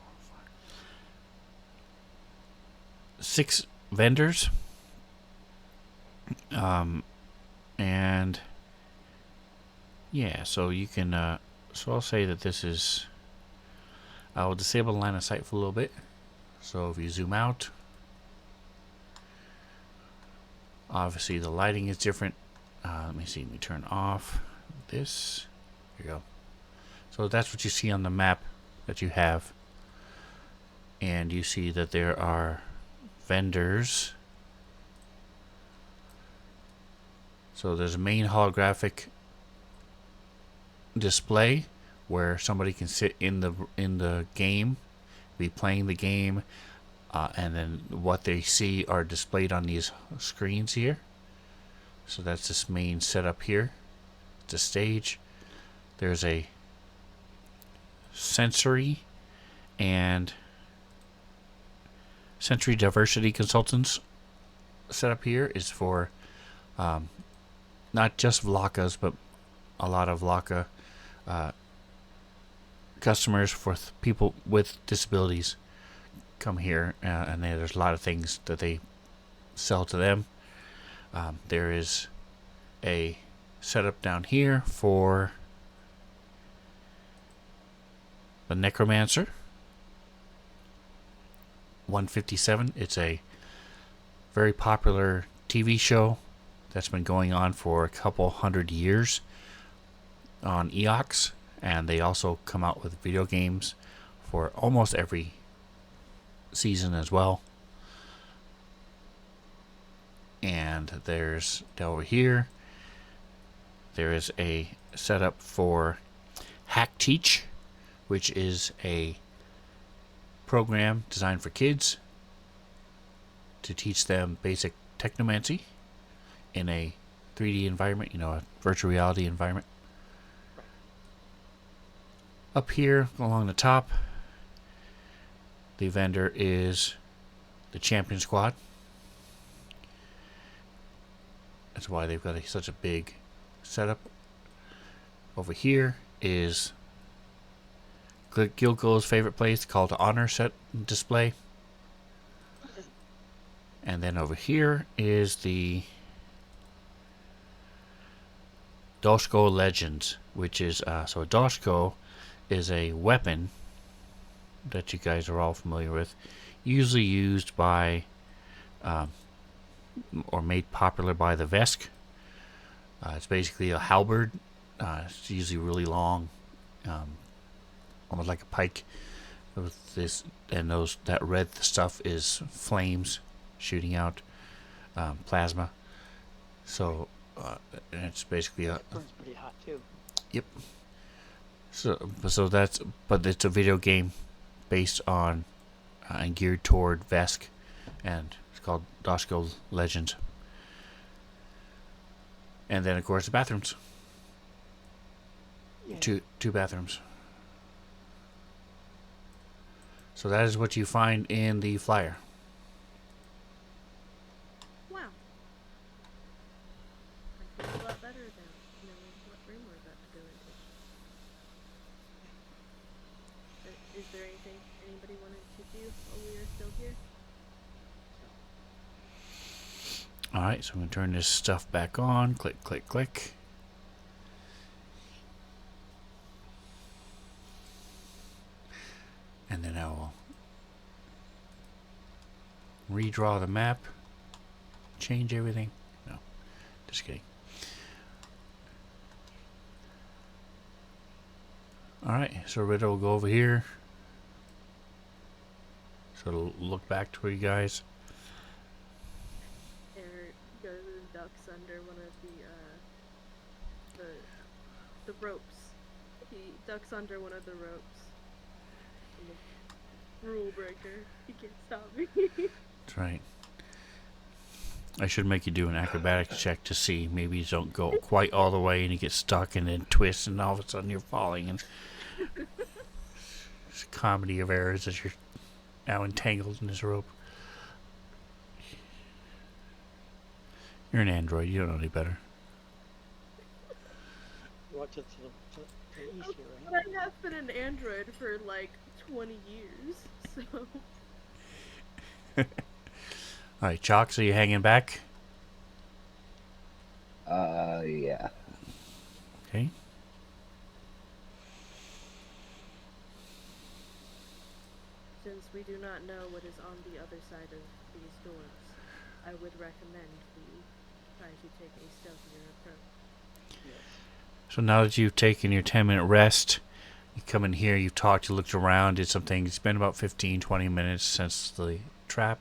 S2: 5, 6 vendors. And yeah, so you can so I'll say that this is, I will disable line of sight for a little bit. So if you zoom out, obviously the lighting is different. Let me see, let me turn off this. Here you go. So that's what you see on the map that you have. And you see that there are vendors. So there's a main holographic display where somebody can sit in the game, be playing the game, and then what they see are displayed on these screens here. So that's this main setup here. It's a stage. There's a sensory diversity consultants setup here is for not just Vlakas, but a lot of Vlaka customers for people with disabilities come here, and there's a lot of things that they sell to them. There is a setup down here for the Necromancer 157. It's a very popular TV show that's been going on for a couple 100 years on EOX, and they also come out with video games for almost every season as well. And there's over here, there is a setup for Hack Teach, which is a program designed for kids to teach them basic technomancy in a 3D environment, a virtual reality environment. Up here along the top, the vendor is the Champion Squad. That's why they've got such a big setup. Over here is Gilgo's favorite place called the Honor Set display. And then over here is the Doshko Legends, which is, so a Doshko is a weapon that you guys are all familiar with, usually used by, or made popular by the Vesk. It's basically a halberd. It's usually really long, almost like a pike, This and that red stuff is flames shooting out plasma. So and it's basically a
S6: It burns pretty hot too.
S2: yep. So that's but it's a video game based on and geared toward Vesk, and it's called Doshko Legends. And then of course the bathrooms.
S6: Yeah.
S2: Two bathrooms. So that is what you find in the flyer.
S4: Wow. I feel a lot better now, knowing what room we're about to go into. Is there anything anybody wanted to do while we are still here?
S2: Alright, so I'm going to turn this stuff back on. Click, click, click. And then I will redraw the map. Change everything. No, just kidding. Alright, so Rita will go over here. So it'll look back to you guys.
S4: Eric goes and ducks under one of the ropes. He ducks under one of the ropes. Rule breaker. He can't stop me.
S2: That's right. I should make you do an acrobatics check to see. Maybe you don't go quite all the way and you get stuck and then twist and all of a sudden you're falling. And it's a comedy of errors as you're now entangled in this rope. You're an android. You don't know any better.
S6: Watch it to the east here,
S4: But
S6: right?
S4: I have been an android for like 20 years, so...
S2: Alright, Chalk, so you hanging back?
S3: Yeah.
S2: Okay.
S4: Since we do not know what is on the other side of these doors, I would recommend we try to take a stealthier approach.
S2: So now that you've taken your 10-minute rest, you come in here, you've talked, you looked around, did some things. It's been about 15, 20 minutes since the trap.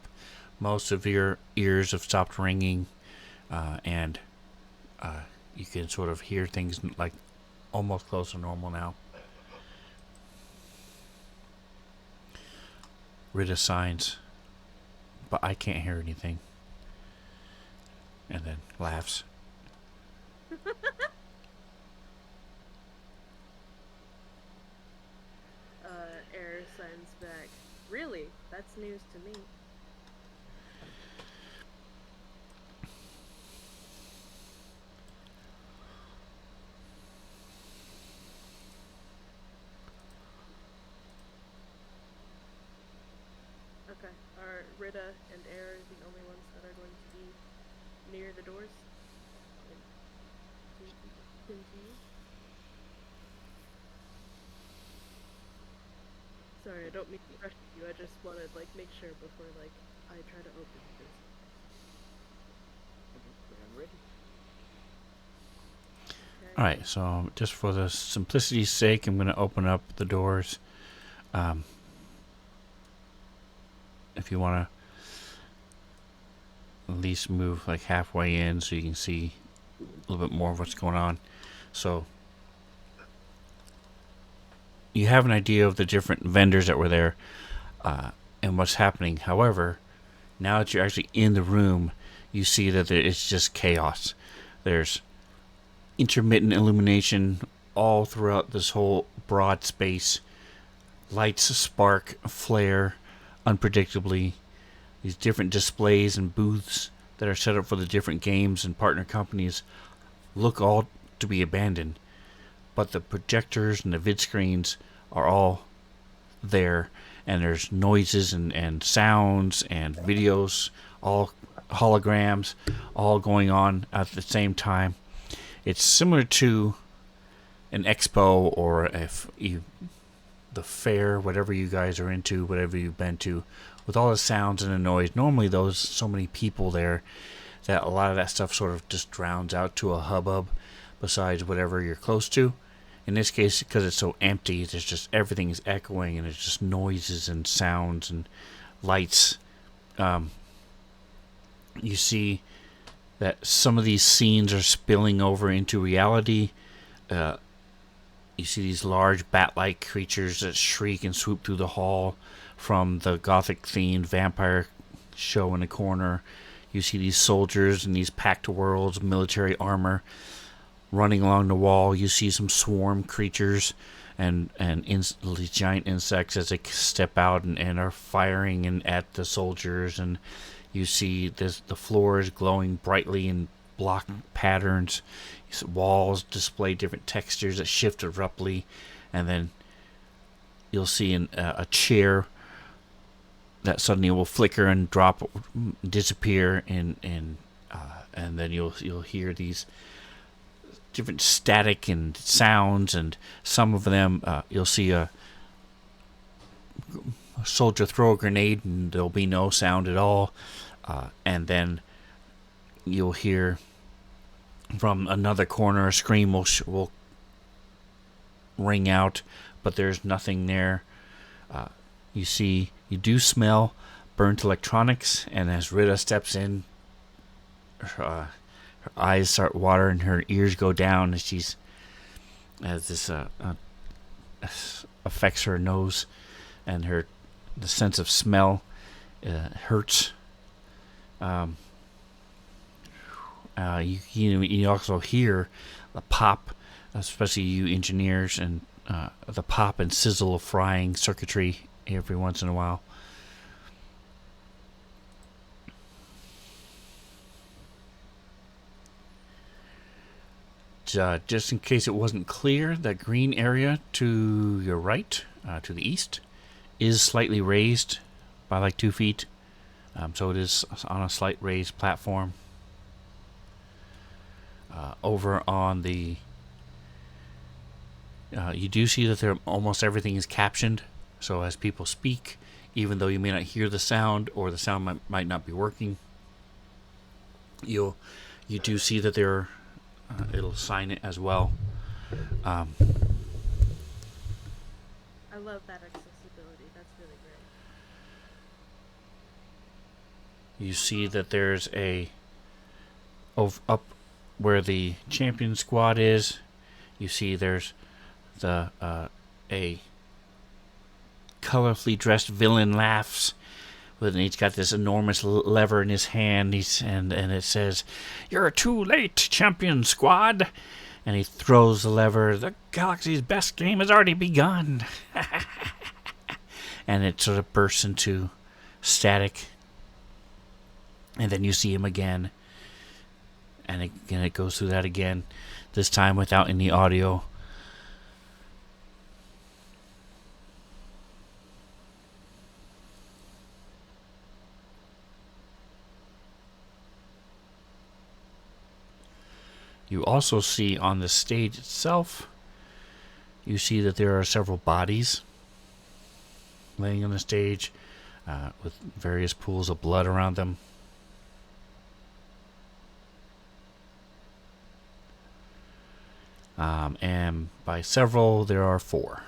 S2: Most of your ears have stopped ringing, and you can sort of hear things like almost close to normal now. Rita signs, but I can't hear anything. And then laughs.
S4: Air signs back. Really? That's news to me. Okay. Are Rita and Air the only ones that are going to be near the doors? Continue. Sorry, I don't mean to rush you. I just want to like make sure before like I try to open this.
S6: I'm ready.
S4: Okay.
S2: Alright, so just for the simplicity's sake, I'm going to open up the doors. If you want to at least move like halfway in so you can see a little bit more of what's going on. So you have an idea of the different vendors that were there and what's happening. However, now that you're actually in the room, you see that it's just chaos. There's intermittent illumination all throughout this whole broad space. Lights spark, flare unpredictably. These different displays and booths that are set up for the different games and partner companies look all to be abandoned. But the projectors and the vid screens are all there, and there's noises and sounds and videos, all holograms, all going on at the same time. It's similar to an expo or the fair, whatever you guys are into, whatever you've been to, with all the sounds and the noise. Normally there's so many people there that a lot of that stuff sort of just drowns out to a hubbub besides whatever you're close to. in this case, because it's so empty, there's just everything is echoing, and it's just noises and sounds and lights. You see that some of these scenes are spilling over into reality. You see these large bat-like creatures that shriek and swoop through the hall from the gothic-themed vampire show in the corner. You see these soldiers in these packed worlds, military armor, running along the wall. You see some swarm creatures and these giant insects as they step out and are firing at the soldiers. And you see the floor is glowing brightly in block patterns. Walls display different textures that shift abruptly, and then you'll see a chair that suddenly will flicker and drop, disappear, and then you'll hear these different static and sounds, and some of them you'll see a soldier throw a grenade and there'll be no sound at all, and then you'll hear from another corner a scream will ring out, but there's nothing there. You do smell burnt electronics, and as Rita steps in, her eyes start watering, her ears go down as this affects her nose, and the sense of smell hurts. You also hear the pop, especially you engineers, and the pop and sizzle of frying circuitry every once in a while. Just in case it wasn't clear, that green area to your right, to the east, is slightly raised by like 2 feet. So it is on a slight raised platform. Over on the... you do see that almost everything is captioned. So as people speak, even though you may not hear the sound, or the sound might not be working, you do see that it'll sign it as well.
S4: I love that accessibility. That's really great.
S2: You see that there's up where the champion squad is. You see there's a colorfully dressed villain laughs. And he's got this enormous lever in his hand, and it says, "You're too late, champion squad." And he throws the lever. "The galaxy's best game has already begun." And it sort of bursts into static. And then you see him again. And again, it goes through that again. This time without any audio. You also see on the stage itself, you see that there are several bodies laying on the stage with various pools of blood around them. And by several, there are 4.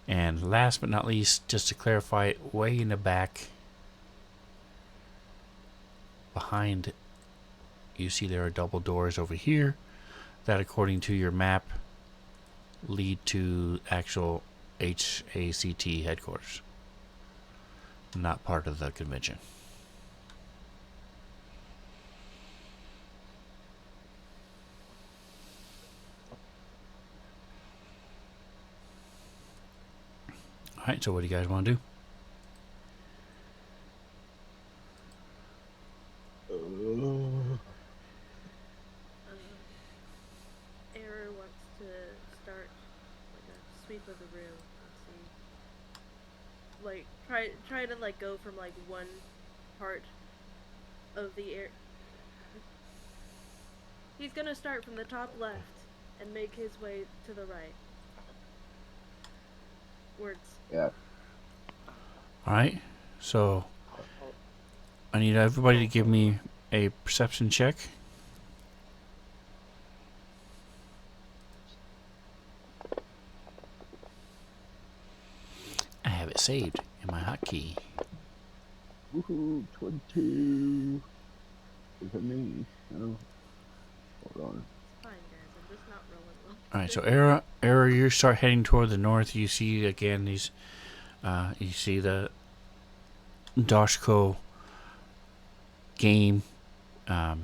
S2: And last but not least, just to clarify it, way in the back, behind, you see there are double doors over here that, according to your map, lead to actual HACT headquarters, not part of the convention. Alright, so what do you guys want to do?
S4: Error wants to start like a sweep of the room and see, like try to like go from like one part of the air. He's gonna start from the top left and make his way to the right. Words.
S3: Yeah.
S2: Alright, so I need everybody to give me a perception check. saved in my hotkey.
S7: Woohoo, 22. Is it me? No. Hold on.
S4: Fine, guys. I'm just not rolling well.
S2: All right, so Era, you start heading toward the north. You see again these, you see the Doshko game, and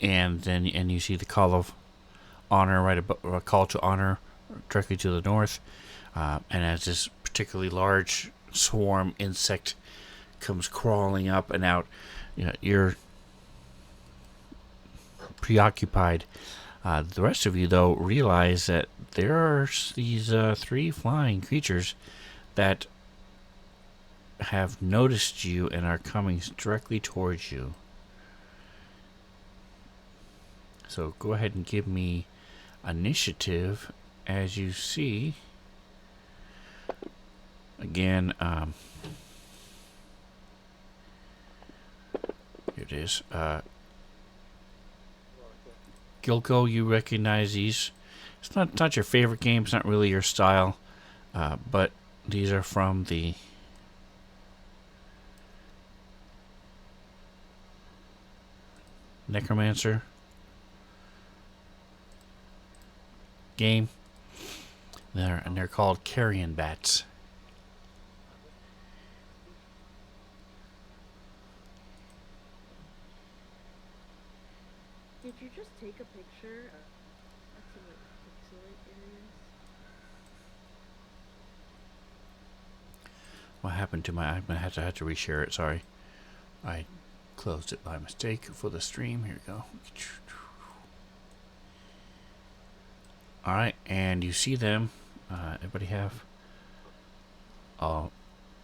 S2: you see the call of honor right above, or a call to honor directly to the north, and as this particularly large swarm insect comes crawling up and out, you're preoccupied. The rest of you, though, realize that there are these 3 flying creatures that have noticed you and are coming directly towards you. So go ahead and give me initiative as you see. Again, here it is. Gilko, you recognize these. It's not your favorite game. It's not really your style. But these are from the Necromancer game. They're called carrion bats.
S4: Did you just take a picture of some like pixelate areas?
S2: What happened to my? I had to reshare it. Sorry, I closed it by mistake for the stream. Here we go. All right, and you see them. Everybody have? Oh,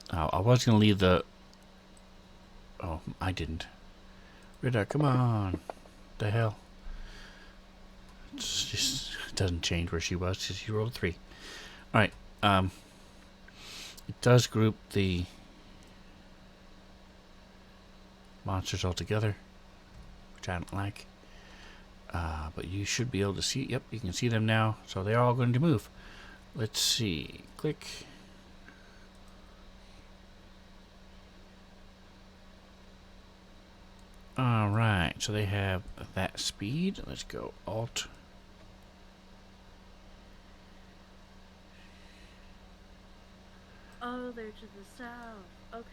S2: I was gonna leave the. Oh, I didn't. Rita, come on. The hell? It's just, it doesn't change where she was because she rolled a 3. All right. It does group the monsters all together, which I don't like. But you should be able to see. Yep, you can see them now. So they're all going to move. Let's see. Click. All right. So they have that speed. Let's go Alt.
S4: Oh, they're to the south. Okay.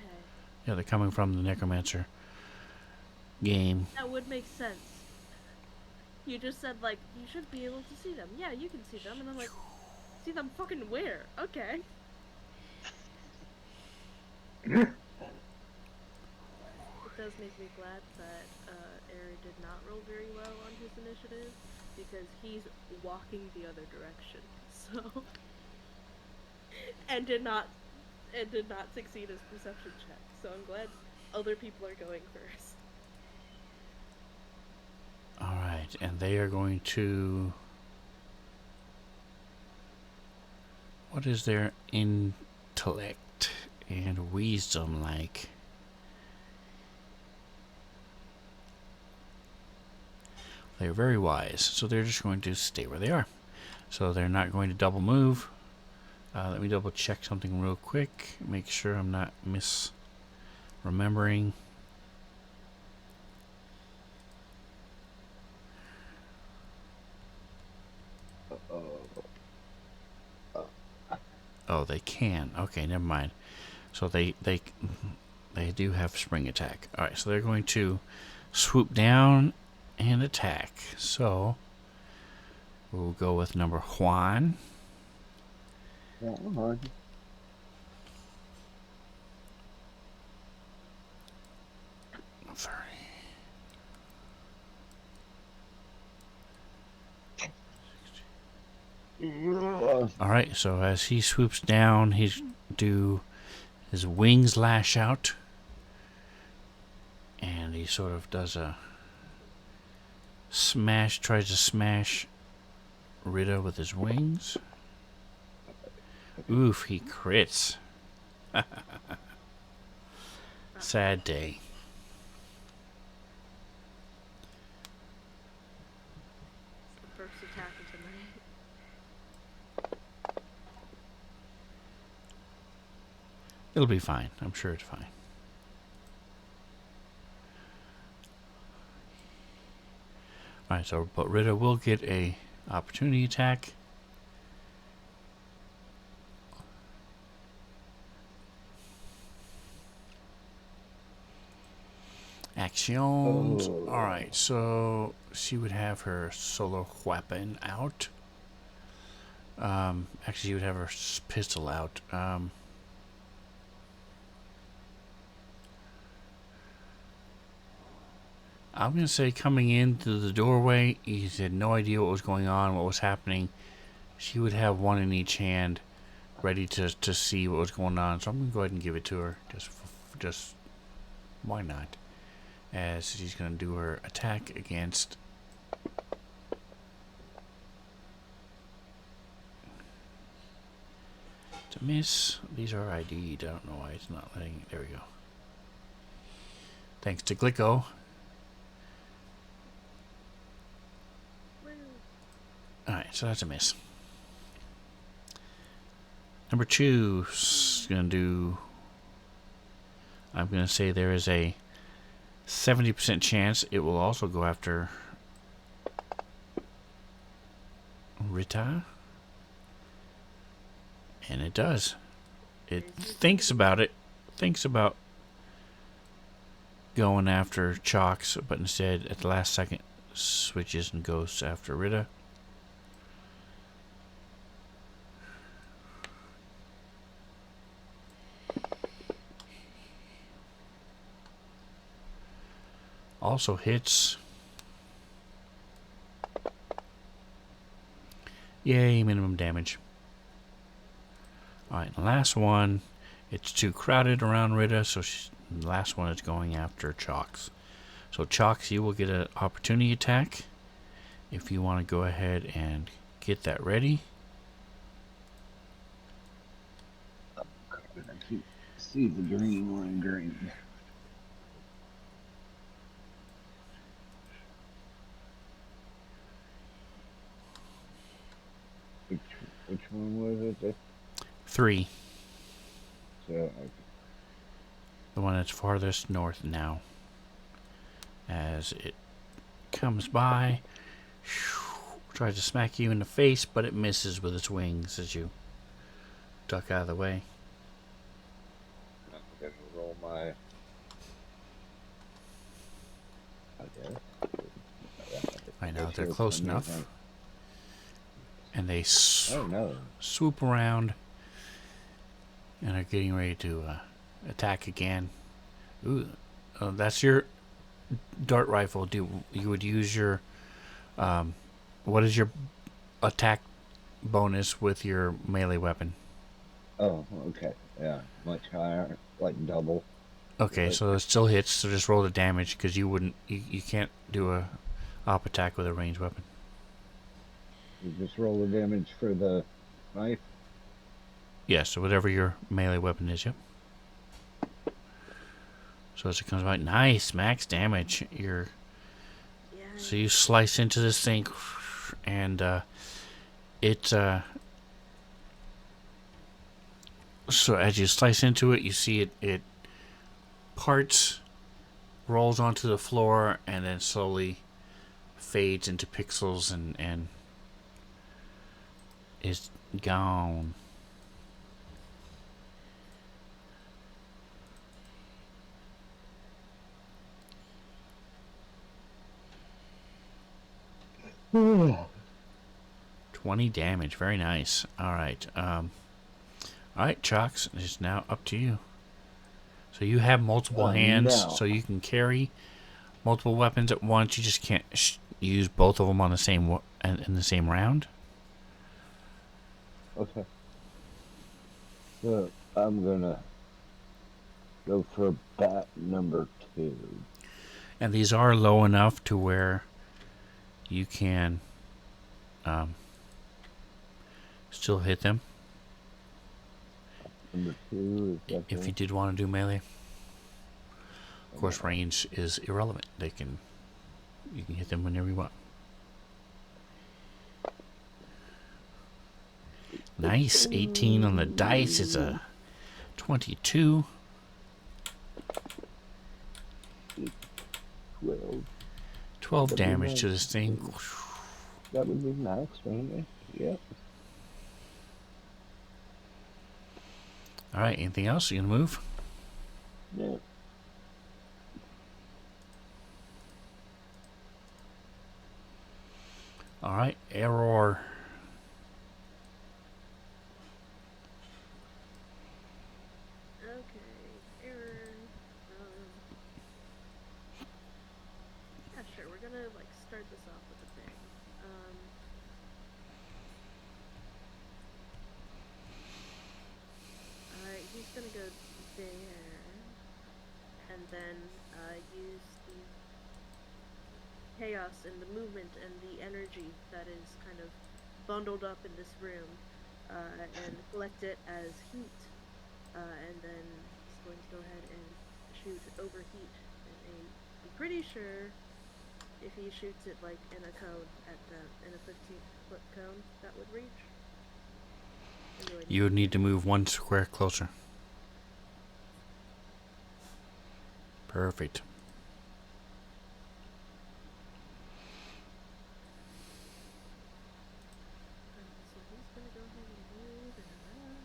S2: Yeah, they're coming from the Necromancer game.
S4: That would make sense. You just said, like, you should be able to see them. Yeah, you can see them. And I'm like, see them fucking where? Okay. It does make me glad that Eri did not roll very well on his initiative, because he's walking the other direction. So... and did not succeed his perception check. So I'm glad other people are going first.
S2: Alright, and they are going to... What is their intellect and wisdom like? They're very wise, so they're just going to stay where they are. So they're not going to double move. Let me double check something real quick. Make sure I'm not misremembering. Oh, they can. Okay, never mind. So they do have spring attack. All right, so they're going to swoop down and attack. So we'll go with number Juan.
S7: Juan.
S2: Sorry. All right, so as he swoops down, his wings lash out, and he sort of does a smash, tries to smash Rita with his wings. Oof, he crits. Sad day.
S4: First attack of the night.
S2: It'll be fine. I'm sure it's fine. Alright, so but Rita will get a opportunity attack. Actions.
S7: Oh.
S2: Alright, so she would have her solo weapon out. Actually, she would have her pistol out. I'm going to say coming in through the doorway, he had no idea what was going on, what was happening. She would have one in each hand, ready to see what was going on. So I'm going to go ahead and give it to her. Just why not? As she's going to do her attack against... To miss. These are ID'd. I don't know why it's not letting... There we go. Thanks to Glicko. Alright, so that's a miss. Number 2 is going to do... I'm going to say there is a 70% chance it will also go after Rita. And it does. It thinks about it. Thinks about going after Chalks, but instead at the last second switches and goes after Rita. Also hits. Yay, minimum damage. Alright, the last one, it's too crowded around Rita, so the last one is going after Chalks. So Chalks, you will get an opportunity attack if you want to go ahead and get that ready.
S3: I see the green one, green. Which one was it?
S2: 3.
S3: So,
S2: The one that's farthest north now. As it comes by, tries to smack you in the face, but it misses with its wings as you duck out of the way.
S3: I'm gonna roll my. Okay.
S2: I know they're close enough. And they
S3: Oh no.
S2: swoop around and are getting ready to attack again. Ooh, that's your dart rifle. You would use your what is your attack bonus with your melee weapon?
S3: Oh, okay. Yeah, much higher, like double.
S2: Okay, so it still hits. So just roll the damage because you can't do a op attack with a ranged weapon.
S3: You just roll the damage for the knife.
S2: Yeah, so whatever your melee weapon is, yep. So as it comes by, nice max damage. So you slice into this thing, and so as you slice into it, you see it parts, rolls onto the floor, and then slowly fades into pixels and is gone.
S3: Oh,
S2: 20 damage, very nice. Alright, Chalks, it's now up to you. So you have multiple hands,
S3: no.
S2: so you can carry multiple weapons at once. You just can't use both of them on the same in the same round.
S3: Okay. So I'm gonna go for bat number 2.
S2: And these are low enough to where you can still hit them.
S3: Number 2 is
S2: If you
S3: definitely.
S2: did want to do melee. Of course, range is irrelevant. You can hit them whenever you want. Nice, 18 on the dice is a 22.
S7: 12.
S2: 12
S7: That'd be
S2: damage
S7: nice.
S2: to this thing.
S7: That would be max, wouldn't it? Yep.
S2: Alright, anything else? You gonna move?
S7: Yeah.
S2: Alright, error.
S4: Okay, error. Yeah, sure. We're gonna like start this off with a bang. Alright, he's gonna go there, and then use the chaos and the movement and the energy that is kind of bundled up in this room, and collect it as heat. And then he's going to go ahead and shoot overheat. And I'm pretty sure if he shoots it like in a cone in a 15-foot cone, that would reach.
S2: You would need to move 1 square closer. Perfect.
S4: So he's gonna go ahead and move and run.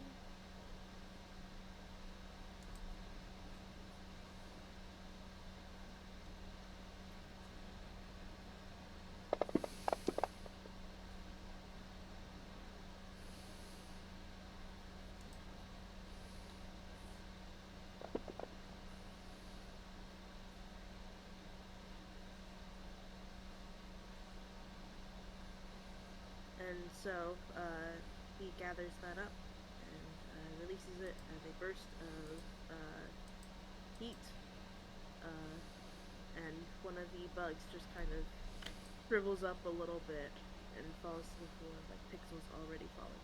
S4: And so he gathers that up and releases it as a burst of heat. And one of the bugs just kind of shrivels up a little bit and falls to the floor, like pixels already falling off.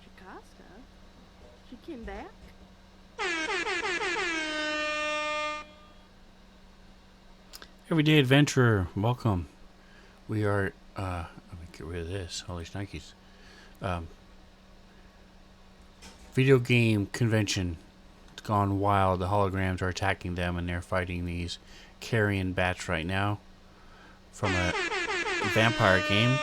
S4: Jocasta? She came back?
S2: Everyday Adventurer, welcome. We are, let me get rid of this. Holy shnikes. Video game convention. It's gone wild. The holograms are attacking them and they're fighting these carrion bats right now from a vampire game.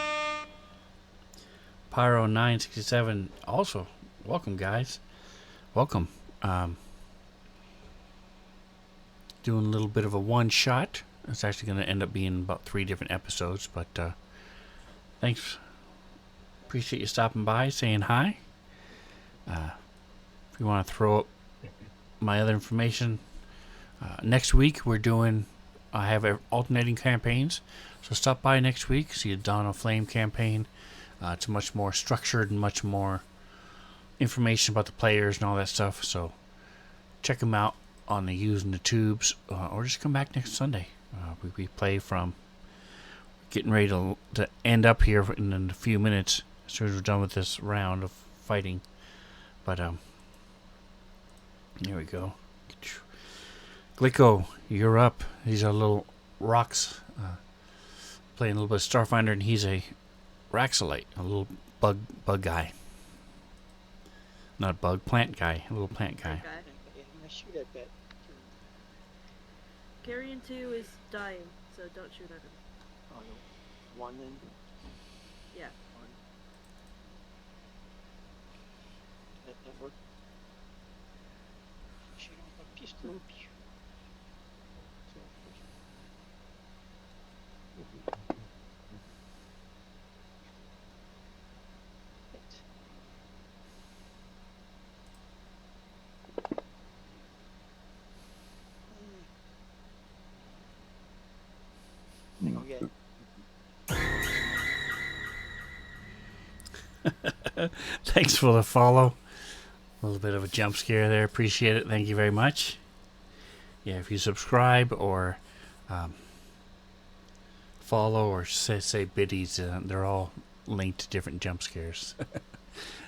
S2: Pyro 967 also. Welcome, guys. Welcome. Doing a little bit of a one shot. It's actually going to end up being about 3 different episodes, but thanks. Appreciate you stopping by, saying hi. If you want to throw up my other information, next week we're doing, I have alternating campaigns, so stop by next week, see a Dawn of Flame campaign. It's much more structured and much more information about the players and all that stuff, so check them out on the Using the Tubes, or just come back next Sunday. We play from getting ready to end up here in a few minutes as soon as we're done with this round of fighting. But here we go. Glico, you're up. These are little rocks. Playing a little bit of Starfinder, and he's a Raxolite, a little bug guy. Not a bug, plant guy. A little plant guy.
S6: I shoot at that.
S4: Carrion 2 is dying, so don't shoot at him.
S6: Oh, no. 1 then?
S4: Yeah.
S6: 1. That work? Shoot off a pistol. Pew. So, hit. Hang on,
S2: Thanks for the follow. A little bit of a jump scare there. Appreciate it. Thank you very much. Yeah, if you subscribe or follow or say biddies, they're all linked to different jump scares.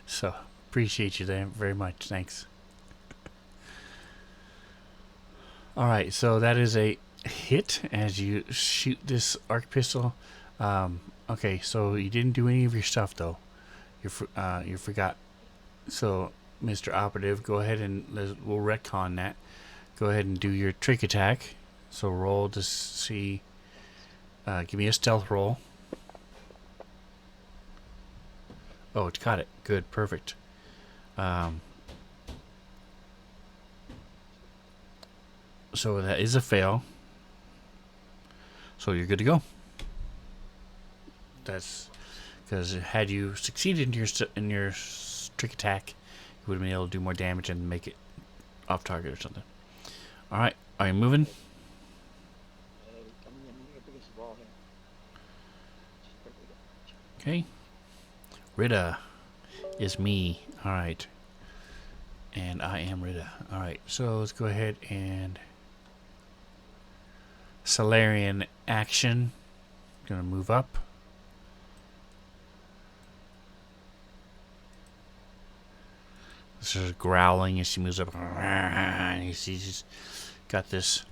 S2: So appreciate you there very much. Thanks. All right, so that is a hit as you shoot this arc pistol. Okay, so you didn't do any of your stuff though. You forgot. So, Mr. Operative, go ahead and we'll retcon that. Go ahead and do your trick attack. So roll to see. Give me a stealth roll. Oh, it's got it. Good, perfect. So that is a fail. So you're good to go. That's because had you succeeded in your trick attack, you would have been able to do more damage and make it off target or something. All right, are you moving?
S6: I'm up against the wall here.
S2: Okay. Rita is me. All right. And I am Rita. All right, so let's go ahead and Solarian action. Gonna move up. This is growling as she moves up. And she's got this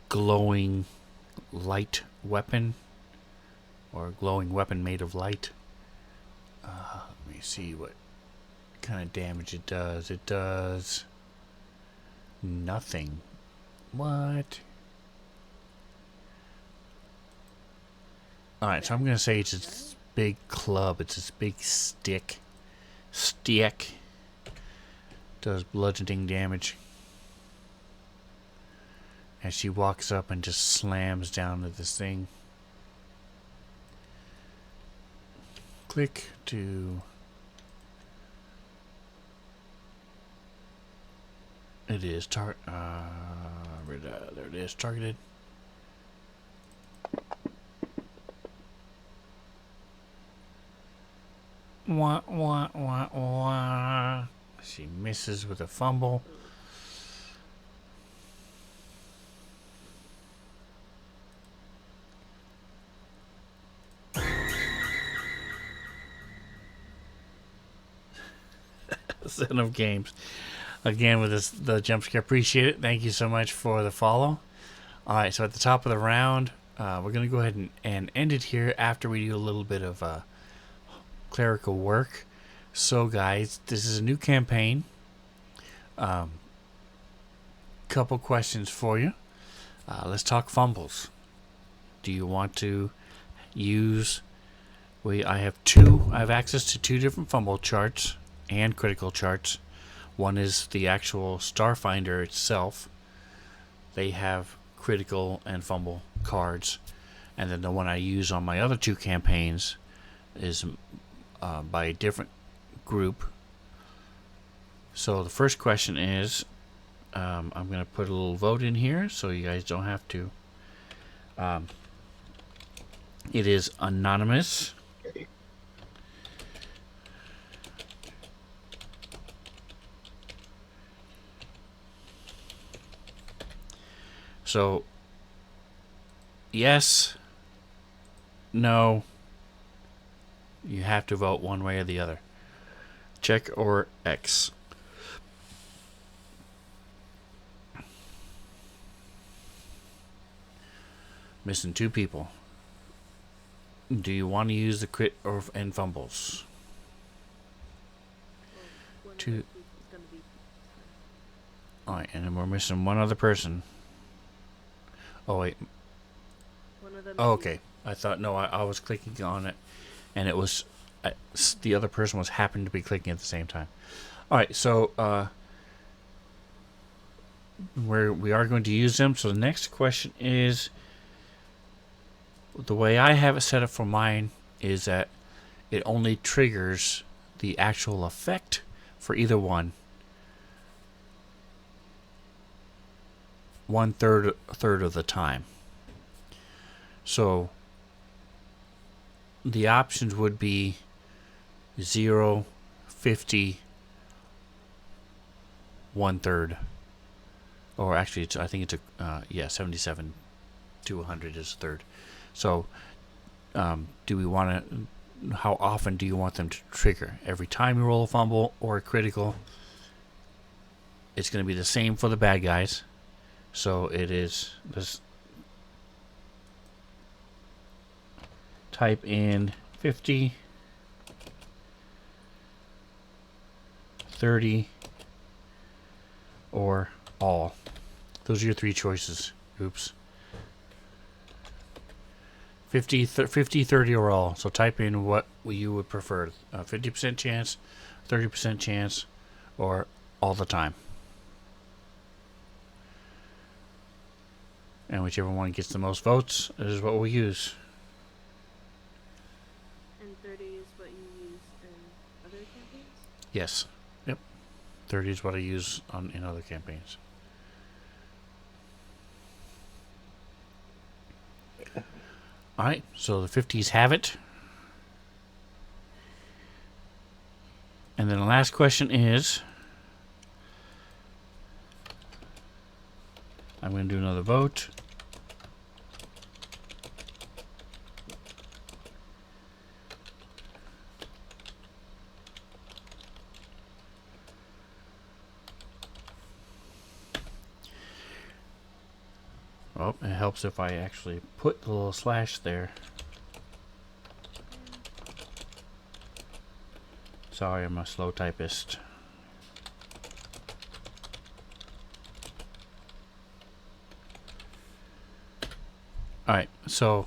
S2: glowing light weapon, or glowing weapon made of light. Let me see what kind of damage it does. It does nothing. What? Alright, so I'm going to say it's this big club. It's this big stick. Does bludgeoning damage. As she walks up and just slams down to this thing. Click to... It is there it is, targeted. Wah, wah, wah, wah. She misses with a fumble. Son of games. Again with this, the jump scare. Appreciate it. Thank you so much for the follow. Alright, so at the top of the round, we're going to go ahead and end it here after we do a little bit of clerical work. So guys, this is a new campaign. Couple questions for you. Let's talk fumbles. Do you want to use... I have access to 2 different fumble charts and critical charts. One is the actual Starfinder itself. They have critical and fumble cards. And then the one I use on my other 2 campaigns is by a different group. So the first question is, I'm going to put a little vote in here so you guys don't have to. It is anonymous. So, yes, no, you have to vote one way or the other. Check or X. Missing 2 people. Do you want to use the crit and fumbles?
S4: Well, one
S2: 2.
S4: of those people's gonna be
S2: Alright, and then we're missing one other person. Oh, wait.
S4: one of them.
S2: Oh, okay. I thought, no, I was clicking on it, and it was, the other person was happened to be clicking at the same time. Alright, so, we are going to use them. So the next question is, the way I have it set up for mine is that it only triggers the actual effect for either one. Third of the time. So the options would be 0, 50, 1/3, or actually I think it's 77 to 100 is a third. So do we want to, how often do you want them to trigger? Every time you roll a fumble or a critical? it's going to be the same for the bad guys. So it is this. Type in 50, 30, or all. Those are your three choices. Oops. 50, 30, or all. So type in what you would prefer. 50% chance, 30% chance, or all the time. And whichever one gets the most votes is what we'll use.
S4: And 30 is what you use in other campaigns?
S2: Yes. Yep. 30 is what I use in other campaigns. Alright, so the 50s have it. And then the last question is, I'm going to do another vote. Oh, it helps if I actually put the little slash there. Sorry, I'm a slow typist. Alright, so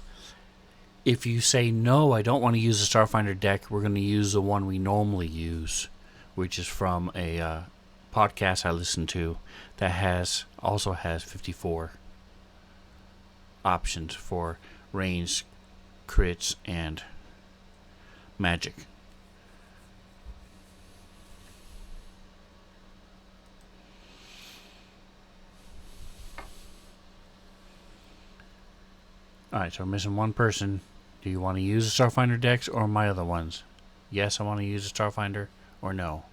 S2: if you say no, I don't want to use the Starfinder deck, we're going to use the one we normally use, which is from a podcast I listen to that also has 54 options for range, crits, and magic. Alright, so we're missing one person. Do you want to use the Starfinder decks or my other ones? Yes, I want to use the Starfinder, or no?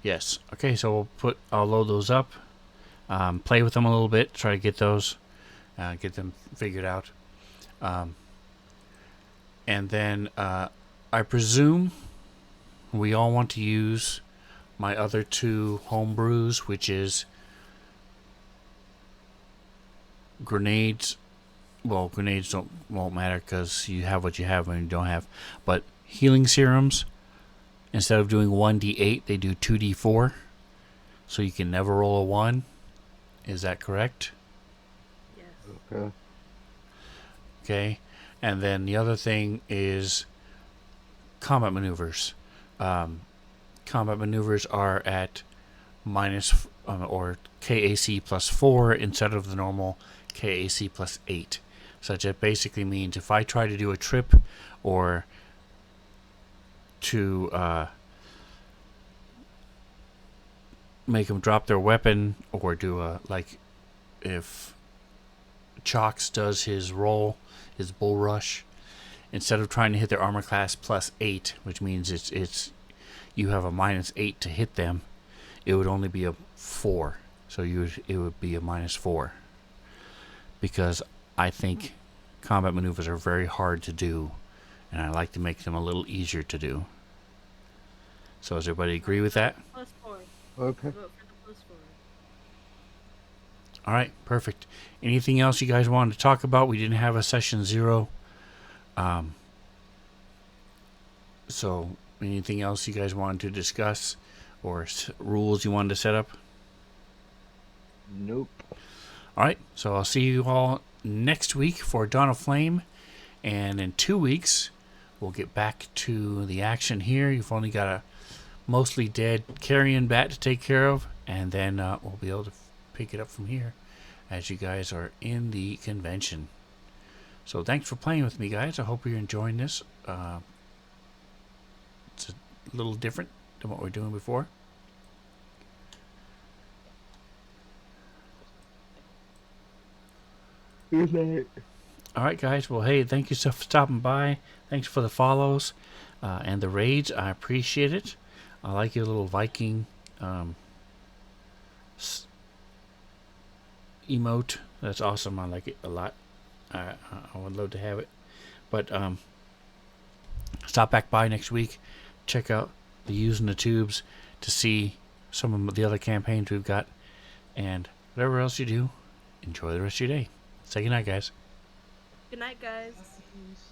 S2: Yes. Okay, so I'll load those up, play with them a little bit, try to get those, get them figured out. And then I presume we all want to use my other two homebrews, which is grenades. Well, grenades won't matter because you have what you have and you don't have. But healing serums, instead of doing 1d8, they do 2d4. So you can never roll a 1. Is that correct?
S4: Yes.
S7: Okay.
S2: Okay. And then the other thing is combat maneuvers. Combat maneuvers are at minus or KAC plus 4 instead of the normal KAC plus 8. So that basically means if I try to do a trip or to make them drop their weapon, or do like if Chalks does his roll, his bull rush, instead of trying to hit their armor class plus 8, which means it's you have a minus 8 to hit them, it would only be a 4. So it would be a minus 4. Because I think combat maneuvers are very hard to do, and I like to make them a little easier to do. So does everybody agree with that?
S4: Plus 4.
S7: Okay.
S4: Vote for the plus 4.
S2: Alright, perfect. Anything else you guys wanted to talk about? We didn't have a session 0. So anything else you guys wanted to discuss, or rules you wanted to set up?
S7: Nope.
S2: Alright, so I'll see you all next week for Dawn of Flame, and in 2 weeks we'll get back to the action here. You've only got a mostly dead carrion bat to take care of, and then we'll be able to pick it up from here as you guys are in the convention. So thanks for playing with me, guys. I hope you're enjoying this. It's a little different than what we're doing before.
S7: Good night.
S2: Alright, guys. Well, hey, thank you so for stopping by. Thanks for the follows and the raids. I appreciate it. I like your little Viking emote. That's awesome. I like it a lot. I would love to have it. But stop back by next week. Check out the Using the Tubes to see some of the other campaigns we've got. And whatever else you do, enjoy the rest of your day. Say goodnight, guys.
S4: Good night, guys.
S6: Nice.